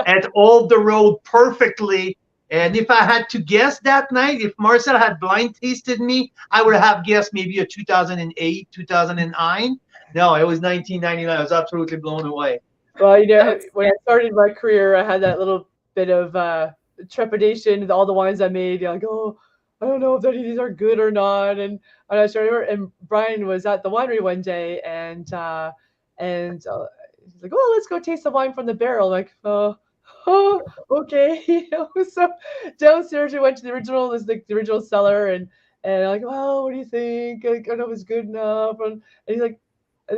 And all the road perfectly. And if I had to guess that night, if Marcel had blind tasted me, I would have guessed maybe a 2008, 2009. No, it was 1999. I was absolutely blown away. Well, when I started my career, I had that little bit of trepidation with all the wines I made. Like, oh, I don't know if any of these are good or not. And I started, and Brian was at the winery one day, and he's like, oh, let's go taste the wine from the barrel. I'm like, oh, okay. So downstairs we went to the original cellar, and I'm like, well, what do you think? Like, I don't know if it's good enough. And he's like,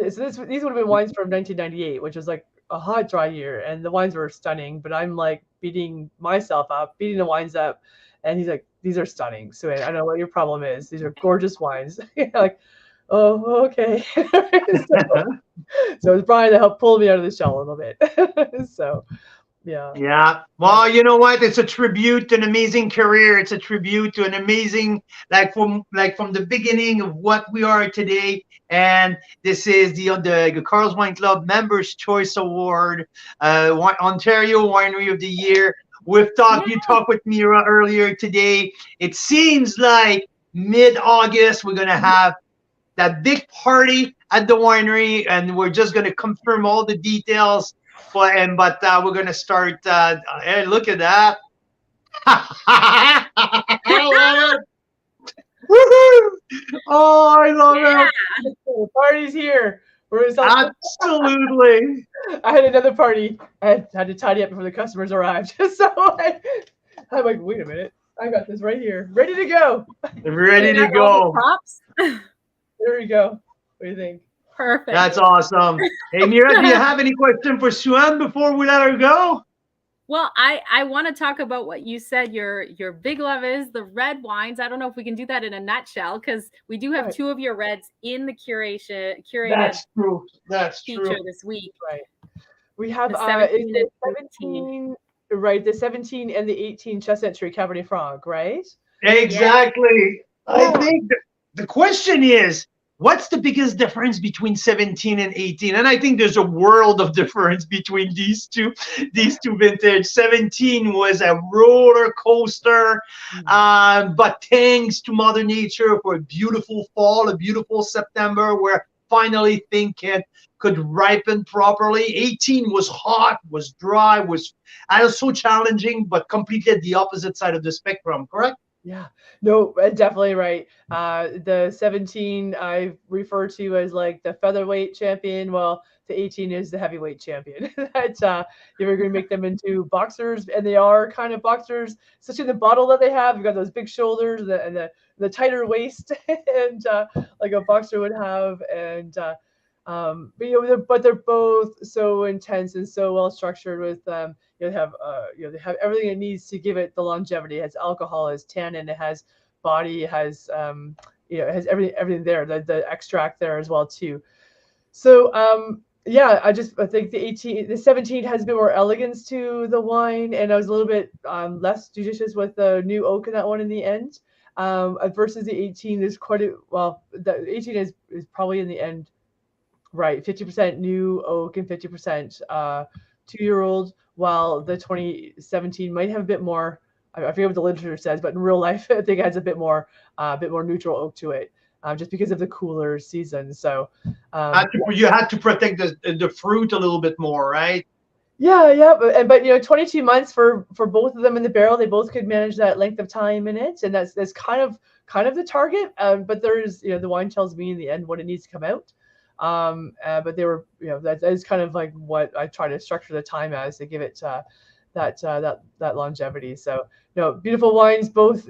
so these would have been wines from 1998, which was like a hot, dry year, and the wines were stunning. But I'm like beating the wines up, and he's like, these are stunning. So I don't know what your problem is. These are gorgeous wines. Like, oh, okay. So it's Brian that helped pull me out of the shell a little bit. So, yeah. Yeah. Well, you know what? It's a tribute to an amazing career. It's a tribute to an amazing, from the beginning of what we are today. And this is the Carl's Wine Club Members' Choice Award, Ontario Winery of the Year. You talked with Mira earlier today. It seems like mid-August we're gonna have that big party at the winery, and we're just going to confirm all the details. But we're going to start. Hey, look at that! I love it! Woohoo! Oh, I love it! The party's here. We're gonna Absolutely. I had another party. I had to tidy up before the customers arrived. So I'm like, wait a minute. I got this right here, ready to go. Ready to All the go. props. There we go. What do you think? Perfect. That's awesome. Hey, Mira, do you have any question for Sue-Ann before we let her go? Well, I want to talk about what you said your big love is, the red wines. I don't know if we can do that in a nutshell, because we do have Right. 2 of your reds in the curated That's true. That's feature true. this week. Right. We have The 17 is it and 18. 17, right? The 17 and the 18 Chestnut Tree Cabernet Franc, right? Exactly. I Yeah. think the question is, what's the biggest difference between 17 and 18? And I think there's a world of difference between these two vintage. 17 was a roller coaster, but thanks to Mother Nature for a beautiful fall, a beautiful September, where finally things could ripen properly. 18 was hot, was dry, was also challenging, but completely at the opposite side of the spectrum, correct? Yeah, no, definitely right. The 17 I refer to as like the featherweight champion. Well, the 18 is the heavyweight champion. That you're going to make them into boxers, and they are kind of boxers, especially the bottle that they have. You've got those big shoulders and the tighter waist, and like a boxer would have. And but they're both so intense and so well structured with they have they have everything it needs to give it the longevity. It has alcohol, it has tannin, it has body, it has it has everything there, the extract there as well too. So yeah, I think the 17 has a bit more elegance to the wine, and I was a little bit less judicious with the new oak in that one in the end. Versus the 18, there's the 18 is probably in the end, right, 50% new oak and 50% 2-year-old, while the 2017 might have a bit more. I forget what the literature says, but in real life, I think it has a bit more neutral oak to it, just because of the cooler season. So You had to protect the fruit a little bit more, right? yeah, but 22 months for both of them in the barrel. They both could manage that length of time in it, and that's kind of the target. But there is, the wine tells me in the end what it needs to come out. But they were, that is kind of like what I try to structure the time as to give it that longevity. So, beautiful wines, both,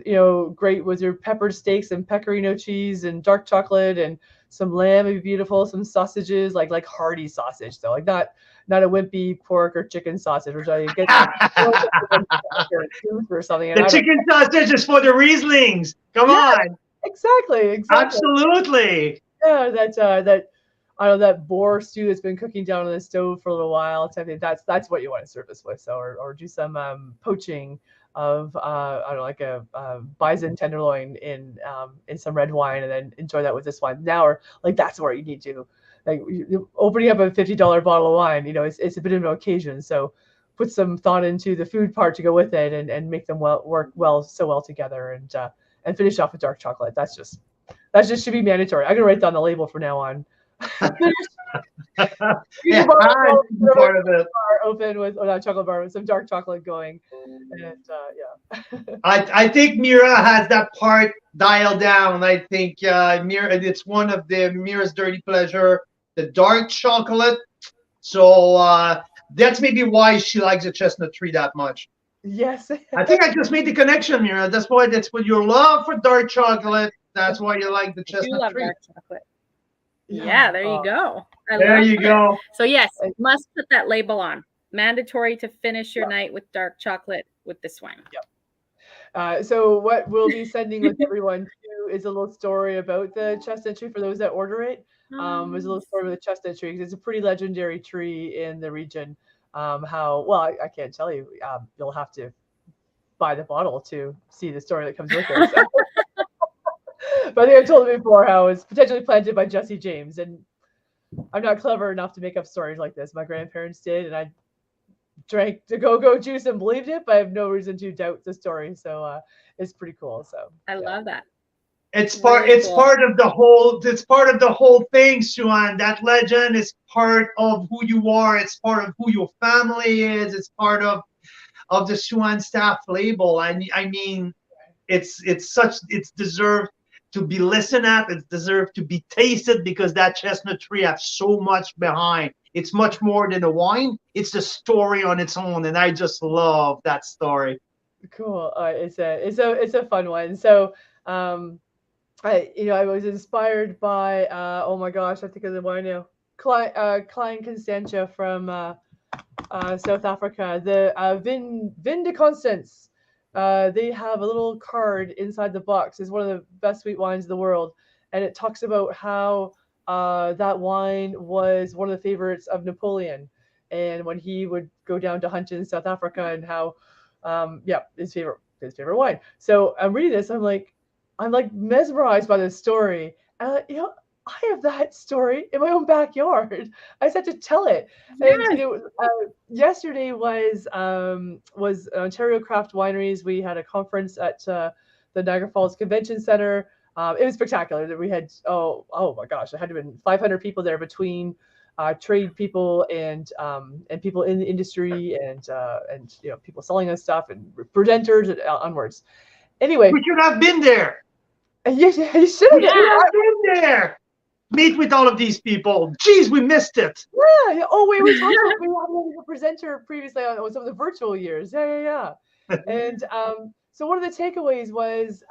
great with your peppered steaks and pecorino cheese and dark chocolate and some lamb would be beautiful, some sausages, like hearty sausage, though, like not a wimpy pork or chicken sausage, which I get or something. The chicken sausage is for the Rieslings. Come on. Exactly. Absolutely. Yeah, that I don't know, that boar stew that's been cooking down on the stove for a little while. I think that's what you want to serve this with. So, or do some poaching of I don't know, like a bison tenderloin in some red wine, and then enjoy that with this wine. Now, or like that's where you need to, like, opening up a $50 bottle of wine. It's a bit of an occasion. So put some thought into the food part to go with it, and make them work so well together, and finish off with dark chocolate. That just should be mandatory. I'm gonna write down the label from now on. Yeah, part of it. Open with chocolate bar with some dark chocolate going, and yeah. I think Mira has that part dialed down. I think Mira, it's one of Mira's dirty pleasure, the dark chocolate. So that's maybe why she likes the chestnut tree that much. Yes. I think I just made the connection, Mira. That's what your love for dark chocolate. That's why you like the chestnut tree. Dark chocolate. Yeah, there you go. There you go. So yes, must put that label on. Mandatory to finish your night with dark chocolate with this wine. Yep. So what we'll be sending with everyone too is a little story about the chestnut tree for those that order it. There's a little story about the chestnut tree because it's a pretty legendary tree in the region. I can't tell you. You'll have to buy the bottle to see the story that comes with it. So. But I think I've told it before how it was potentially planted by Jesse James, and I'm not clever enough to make up stories like this. My grandparents did, and I drank the go-go juice and believed it, but I have no reason to doubt the story. So it's pretty cool. So I love that. It's part of the whole thing, Sue-Ann. That legend is part of who you are. It's part of who your family is. It's part of the Sue-Ann Staff label. I mean, it's deserved to be listened at. It deserves to be tasted because that chestnut tree has so much behind. It's much more than a wine. It's a story on its own, and I just love that story. Cool. It's a fun one. So, I was inspired by oh my gosh, I think of the wine now. Klein Constantia from South Africa. The Vin de Constance. They have a little card inside the box. It's one of the best sweet wines in the world, and it talks about how that wine was one of the favorites of Napoleon, and when he would go down to hunt in South Africa, and how his favorite wine. So I'm reading this, I'm like mesmerized by this story, and I have that story in my own backyard. I just had to tell it. Yes. And yesterday was Ontario Craft Wineries. We had a conference at the Niagara Falls Convention Center. It was spectacular. We had oh my gosh, it had to have been 500 people there between trade people and people in the industry and people selling us stuff and presenters and onwards. Anyway, We should have been there. you should have. We should have been there. Meet with all of these people. Jeez, we missed it. Yeah. Oh, wait, we talked about we had a presenter previously on some of the virtual years. Yeah. And so one of the takeaways was,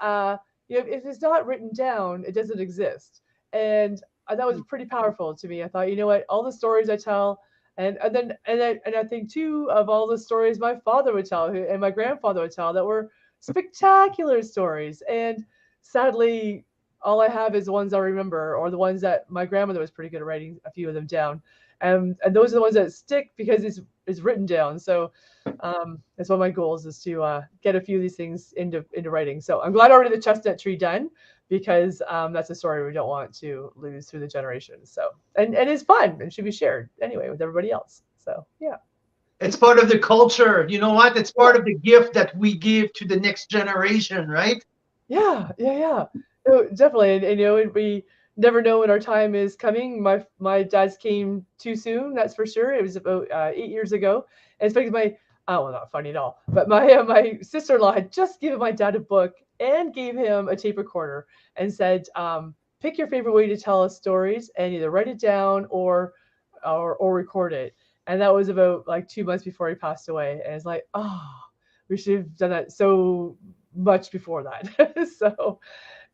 if it's not written down, it doesn't exist. And that was pretty powerful to me. I thought, you know what, all the stories I tell, and I think too of all the stories my father would tell and my grandfather would tell that were spectacular stories. And sadly, all I have is the ones I remember, or the ones that my grandmother was pretty good at writing a few of them down. And those are the ones that stick because it's written down. So that's one of my goals, is to get a few of these things into writing. So I'm glad I already the chestnut tree done, because that's a story we don't want to lose through the generations. So and it's fun and should be shared anyway with everybody else. So yeah. It's part of the culture. You know what? It's part of the gift that we give to the next generation, right? Yeah. No, definitely. And we never know when our time is coming. My dad's came too soon, that's for sure. It was about 8 years ago. And it's because well, not funny at all, but my sister-in-law had just given my dad a book and gave him a tape recorder and said, pick your favorite way to tell us stories and either write it down or record it. And that was about like 2 months before he passed away. And it's like, we should have done that so much before that. So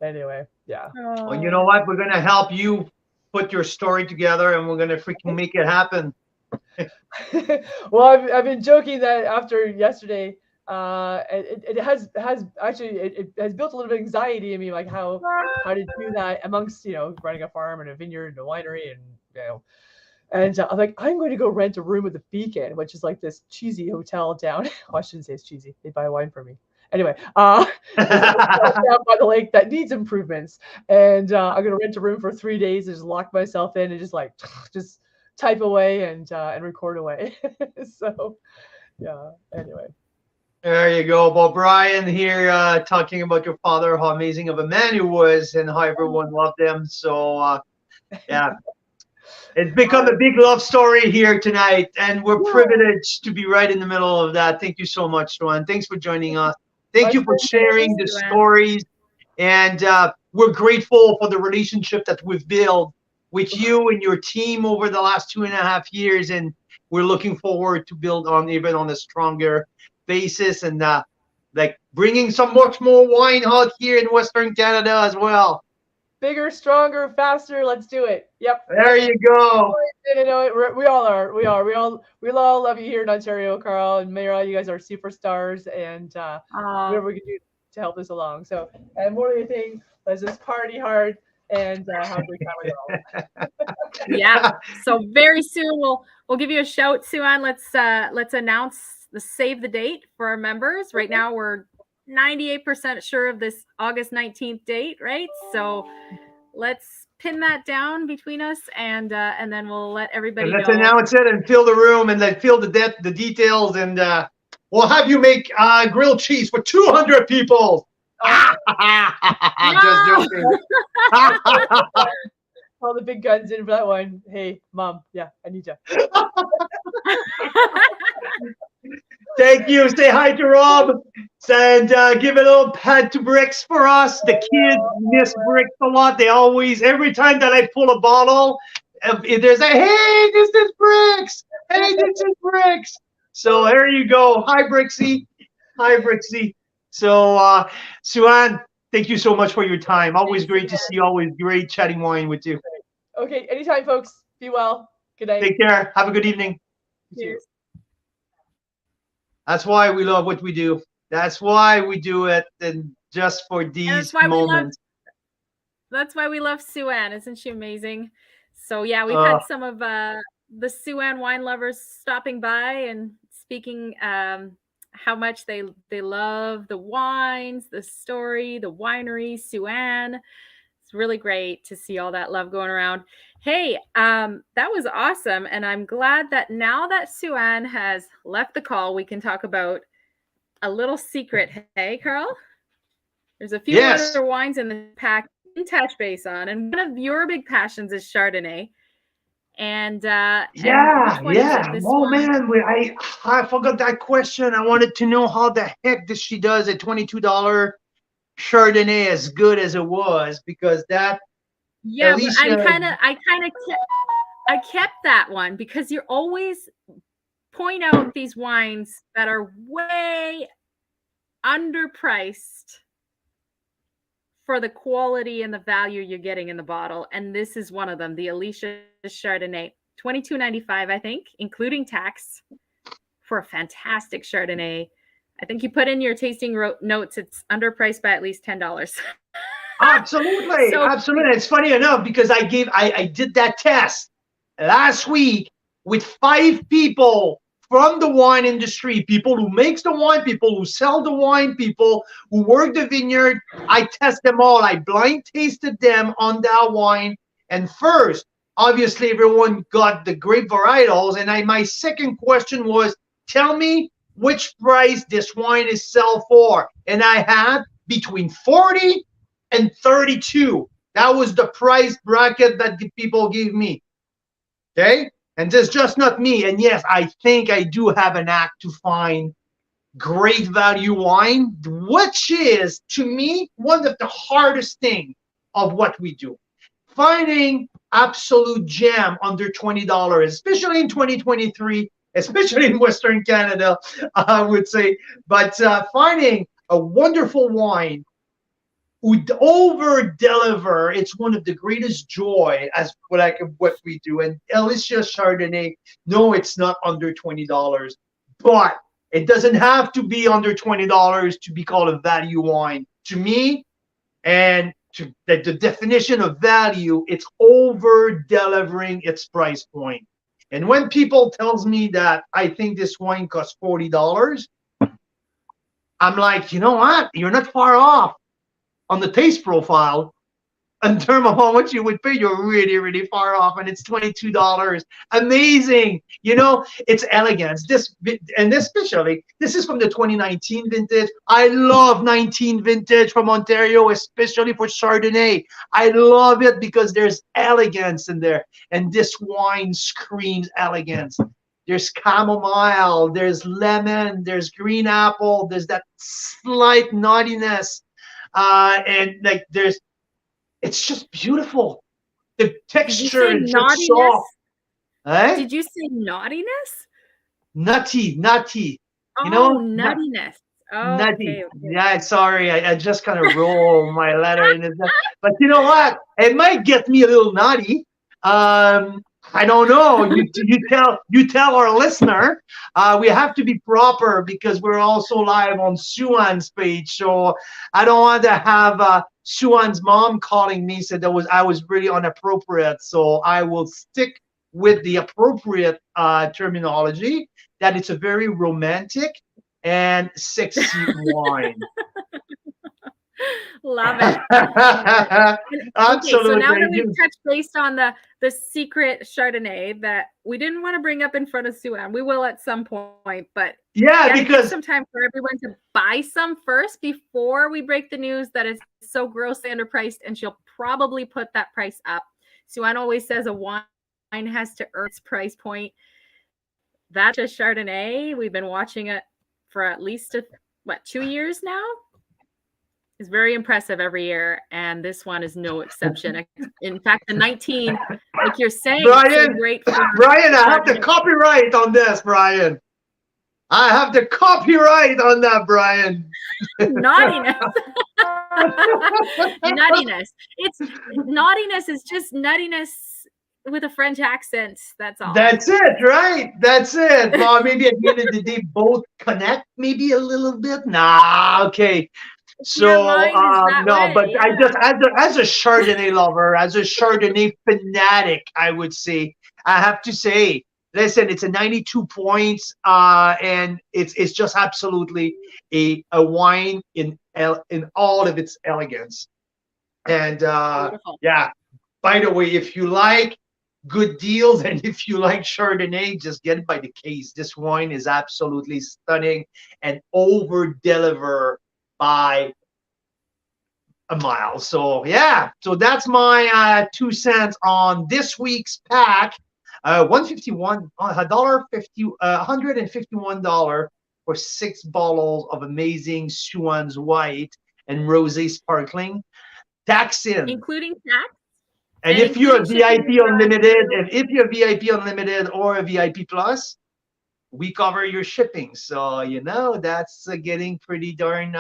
anyway, yeah. Well, you know what? We're going to help you put your story together, and we're going to freaking make it happen. Well, I've been joking that after yesterday, it has built a little bit of anxiety in me, like how to do that amongst running a farm and a vineyard and a winery, and and I'm like, I'm going to go rent a room at the Beacon, which is like this cheesy hotel down. Well, I shouldn't say it's cheesy. They buy wine for me. Anyway, down by the lake that needs improvements, and I'm gonna rent a room for 3 days and just lock myself in and just type away and record away. So yeah. Anyway. There you go. Well, Brian here talking about your father, how amazing of a man he was, and how everyone loved him. So yeah. It's become a big love story here tonight, and we're privileged to be right in the middle of that. Thank you so much, Sue-Ann. Thanks for joining us. Thank you for sharing the stories, and we're grateful for the relationship that we've built with you and your team over the last 2.5 years, and we're looking forward to build on even on a stronger basis, and like bringing some much more wine out here in Western Canada as well. Bigger, stronger, faster. Let's do it. Yep. There you go. We all are. We all love you here in Ontario, Carl and Mira. You guys are superstars, and whatever we can do to help us along. So, and more than anything, let's just party hard and have a great time with it all. Yeah. So very soon we'll give you a shout, Sue-Ann. Let's announce the save the date for our members. Right now we're 98% sure of this August 19th date, right? So let's pin that down between us, and then we'll let everybody know. Let's announce it and fill the room, and then fill the details, and we'll have you make grilled cheese for 200 people. Just joking. All the big guns in for that one. Hey, Mom. Yeah, I need you. Thank you. Say hi to Rob. And give a little pat to Bricks for us. The kids miss Bricks a lot. They always, every time that I pull a bottle, there's a, hey, this is Bricks. Hey, this is Bricks. So there you go. Hi, Brixie. Hi, Brixie. So, Sue-Ann, thank you so much for your time. Always great to see you. Always great chatting wine with you. Okay, anytime, folks. Be well. Good night. Take care. Have a good evening. Cheers. That's why we love what we do. That's why we do it, and just for these moments. That's why we love Sue-Ann. Isn't she amazing? So yeah, we've had some of the Sue-Ann wine lovers stopping by and speaking how much they love the wines, the story, the winery, Sue-Ann. It's really great to see all that love going around. Hey, that was awesome. And I'm glad that now that Sue-Ann has left the call, we can talk about a little secret. Hey, Carl? There's a few other wines in the pack to touch base on. And one of your big passions is Chardonnay. And oh man, I forgot that question. I wanted to know how the heck does she does a $22 Chardonnay as good as it was, because that Alicia, I kept that one because you always point out these wines that are way underpriced for the quality and the value you're getting in the bottle, and this is one of them, the Alicia Chardonnay, $22.95, I think, including tax, for a fantastic Chardonnay. I think you put in your tasting notes, it's underpriced by at least $10. Absolutely. Absolutely. It's funny enough because I did that test last week with 5 people from the wine industry, people who makes the wine, people who sell the wine, people who work the vineyard. I test them all. I blind tasted them on that wine. And first, obviously, everyone got the great varietals. And my second question was, tell me which price this wine is sell for. And I had between 40 and 32. That was the price bracket that the people gave me. Okay? And it's just not me. And yes, I think I do have an knack to find great value wine, which is, to me, one of the hardest things of what we do. Finding absolute gem under $20, especially in 2023, especially in Western Canada, I would say. But finding a wonderful wine would over-deliver. It's one of the greatest joy as what we do. And Alicia Chardonnay, no, it's not under $20, but it doesn't have to be under $20 to be called a value wine. To me, and to the definition of value, it's over-delivering its price point. And when people tells me that I think this wine costs $40, I'm like, you know what? You're not far off on the taste profile. In terms of how much you would pay, you're really, really far off, and it's $22. Amazing. You know, it's elegance. And especially, this is from the 2019 vintage. I love 19 vintage from Ontario, especially for Chardonnay. I love it because there's elegance in there, and this wine screams elegance. There's chamomile, there's lemon, there's green apple, there's that slight naughtiness, and like it's just beautiful. The texture is just soft. Did you say naughtiness? Nutty. Oh, you know, nuttiness. Oh, nutty. okay. Yeah, sorry. I just kind of roll my letter in it. But you know what? It might get me a little nutty. I don't know. You tell our listener. We have to be proper because we're also live on Sue-Ann's page. So I don't want to have Sue-Ann's mom calling me said I was really inappropriate. So I will stick with the appropriate terminology, that it's a very romantic and sexy wine. Love it. Absolutely. Okay, so now that we've touched base on the secret Chardonnay that we didn't want to bring up in front of Sue-Ann, we will at some point, but yeah, because some time for everyone to buy some first before we break the news that it's so grossly underpriced, and she'll probably put that price up. Sue-Ann always says a wine has to earn its price point. That's a Chardonnay. We've been watching it for at least what, 2 years now. It's very impressive every year, and this one is no exception. In fact, the 19, like you're saying, Brian, it's so great for Brian, I have the copyright on this, Brian. I have the copyright on that, Brian. Naughtiness. Nuttiness. Naughtiness is just nuttiness with a French accent. That's all. That's it, right? That's it. Well, maybe at the end of the day, both connect maybe a little bit. Nah, okay. So no, but yeah. I just as a Chardonnay lover, as a Chardonnay fanatic, I would say, I have to say, listen, it's a 92 points, and it's just absolutely a wine in all of its elegance. And yeah, by the way, if you like good deals and if you like Chardonnay, just get it by the case. This wine is absolutely stunning and over deliver by a mile. So yeah, so that's my 2 cents on this week's pack. $151, $151 for 6 bottles of amazing Sue-Ann's White and Rosé Sparkling. Tax in, including tax. And if you're a VIP Unlimited, and if you're VIP Unlimited or a VIP Plus, we cover your shipping. So you know that's getting pretty darn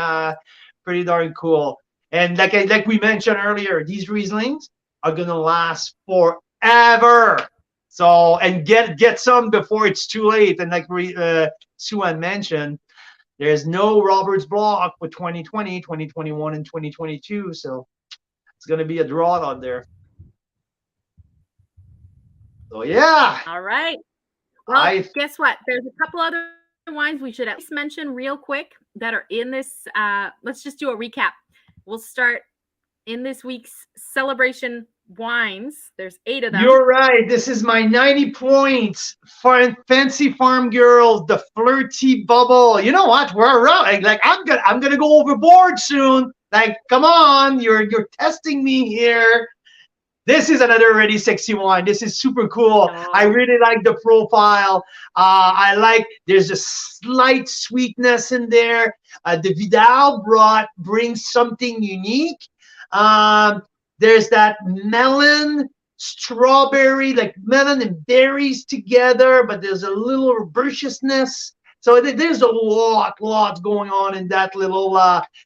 cool. And like we mentioned earlier, these Rieslings are gonna last forever. So and get some before it's too late. And like Sue-Ann mentioned, there's no Roberts block for 2020, 2021, and 2022. So it's gonna be a draw on there. So yeah. All right. Well, guess what? There's a couple other wines we should at least mention real quick that are in this. Let's just do a recap. We'll start in this week's celebration wines. There's 8 of them. You're right. This is my 90 points. Fancy Farm Girls, the Flirty Bubble. You know what? We're around. Like I'm gonna go overboard soon. Like, come on, you're testing me here. This is another Ready Sexy wine. This is super cool. Oh. I really like the profile. I like there's a slight sweetness in there. The Vidal brings something unique. There's that melon, strawberry, like melon and berries together, but there's a little herbaceousness. So there's a lot going on in that little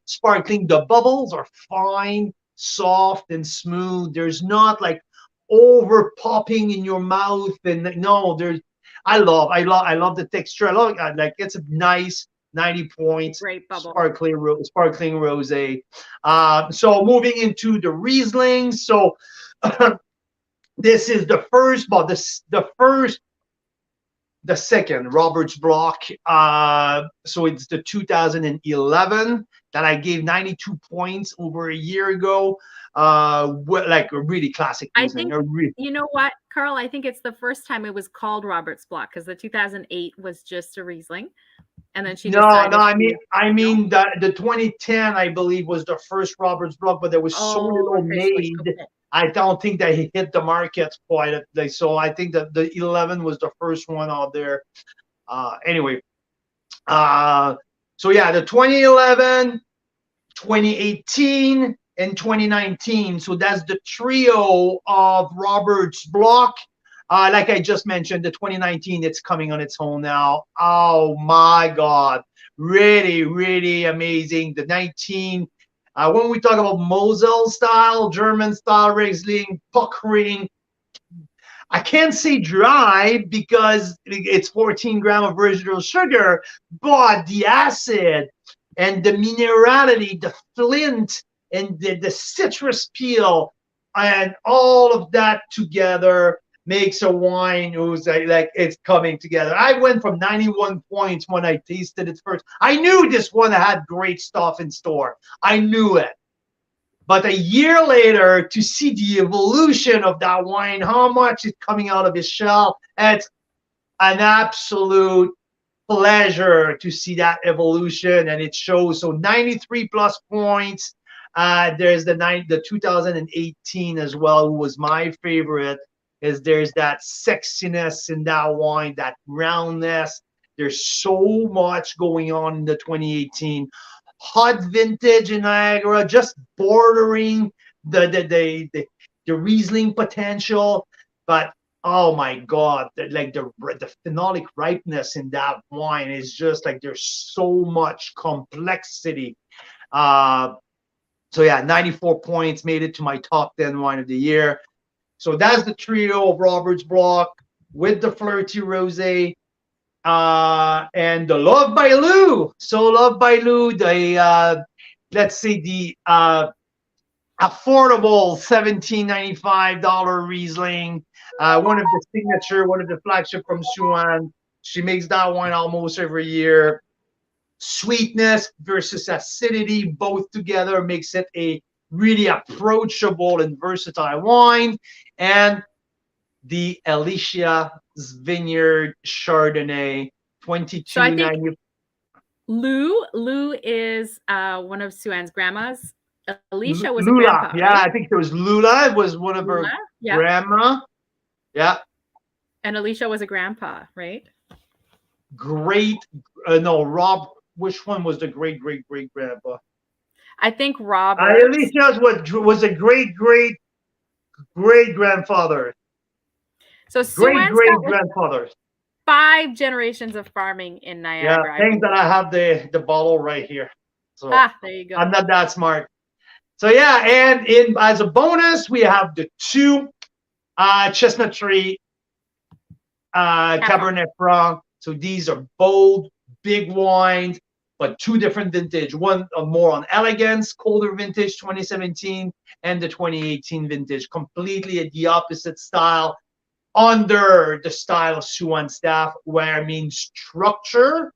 sparkling. The bubbles are fine, soft and smooth. There's not like over popping in your mouth, and no, I love the texture. I love like it's a nice 90 points. Great bubble. Sparkling rosé. So moving into the Riesling. So this is the first, but the second Roberts block. So it's the 2011 that I gave 92 points over a year ago. Like a really classic Riesling. I think, you know what, Carl? I think it's the first time it was called Roberts block, because the 2008 was just a Riesling. And then she I mean the 2010, I believe, was the first Roberts block, but there was so little made. Okay. I don't think that he hit the market quite. So I think that the 11 was the first one out there. Anyway, so yeah, the 2011, 2018, and 2019. So that's the trio of Roberts block. Like I just mentioned, the 2019, it's coming on its own now. Oh my God. Really, really amazing. The 19, when we talk about Mosel style, German style Riesling, puckering, I can't say dry because it's 14 grams of residual sugar, but the acid and the minerality, the flint and the citrus peel and all of that together makes a wine who's like it's coming together. I went from 91 points when I tasted it first. I knew this one had great stuff in store. I knew it. But a year later, to see the evolution of that wine, how much is coming out of his shell, it's an absolute pleasure to see that evolution, and it shows. So 93 plus points. There's the 2018 as well, who was my favorite. Is there's that sexiness in that wine, that roundness, There's so much going on in the 2018 hot vintage in Niagara, just bordering the Riesling potential. But oh my God, like the phenolic ripeness in that wine is just like there's so much complexity. So yeah, 94 points, made it to my top 10 wine of the year. So that's the trio of Roberts Block with the Flirty Rosé and the Love by Lou. So Love by Lou, the let's say the affordable $17.95 Riesling, one of the signature, one of the flagship from Sue-Ann. She makes that wine almost every year. Sweetness versus acidity, both together makes it a really approachable and versatile wine. And the Alicia's Vineyard Chardonnay, So I think $22.90. Lou is one of Sue-Ann's grandmas. Alicia was a Lula. grandpa, Yeah, right? I think it was Lula. It was one of her Lula? Yeah. grandma. Yeah. And Alicia was a grandpa, right? Great. No, Rob. Which one was the great grandpa? I think Robert. Alicia's was a great grandfather. So Great Sue-Ann's got like grandfather. 5 generations of farming in Niagara. Yeah, thanks that I have the bottle right here. So there you go. I'm not that smart. So yeah, and in as a bonus, we have the 2 Chestnut Tree Cabernet Franc. So these are bold, big wines, but 2 different vintage. One more on elegance, colder vintage 2017, and the 2018 vintage, completely at the opposite style, under the style of Sue-Ann Staff, where I mean structure,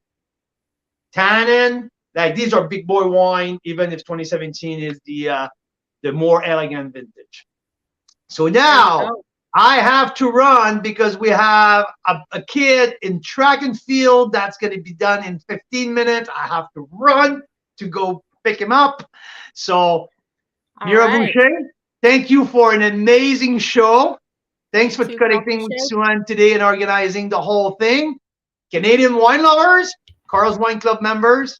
tannin. Like these are big boy wine, even if 2017 is the more elegant vintage. So now I have to run because we have a kid in track and field that's going to be done in 15 minutes. I have to run to go pick him up. So, Mira Boucher, thank you for an amazing show. Thanks for connecting with Sue-Ann today and organizing the whole thing. Canadian wine lovers, Carl's Wine Club members,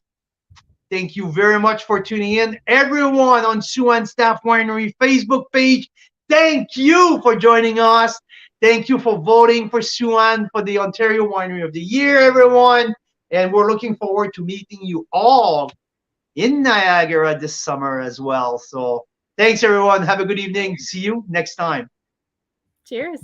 thank you very much for tuning in. Everyone on Sue-Ann Staff Winery Facebook page, thank you for joining us. Thank you for voting for Sue-Ann for the Ontario Winery of the Year, everyone. And we're looking forward to meeting you all in Niagara this summer as well. So thanks, everyone. Have a good evening. See you next time. Cheers.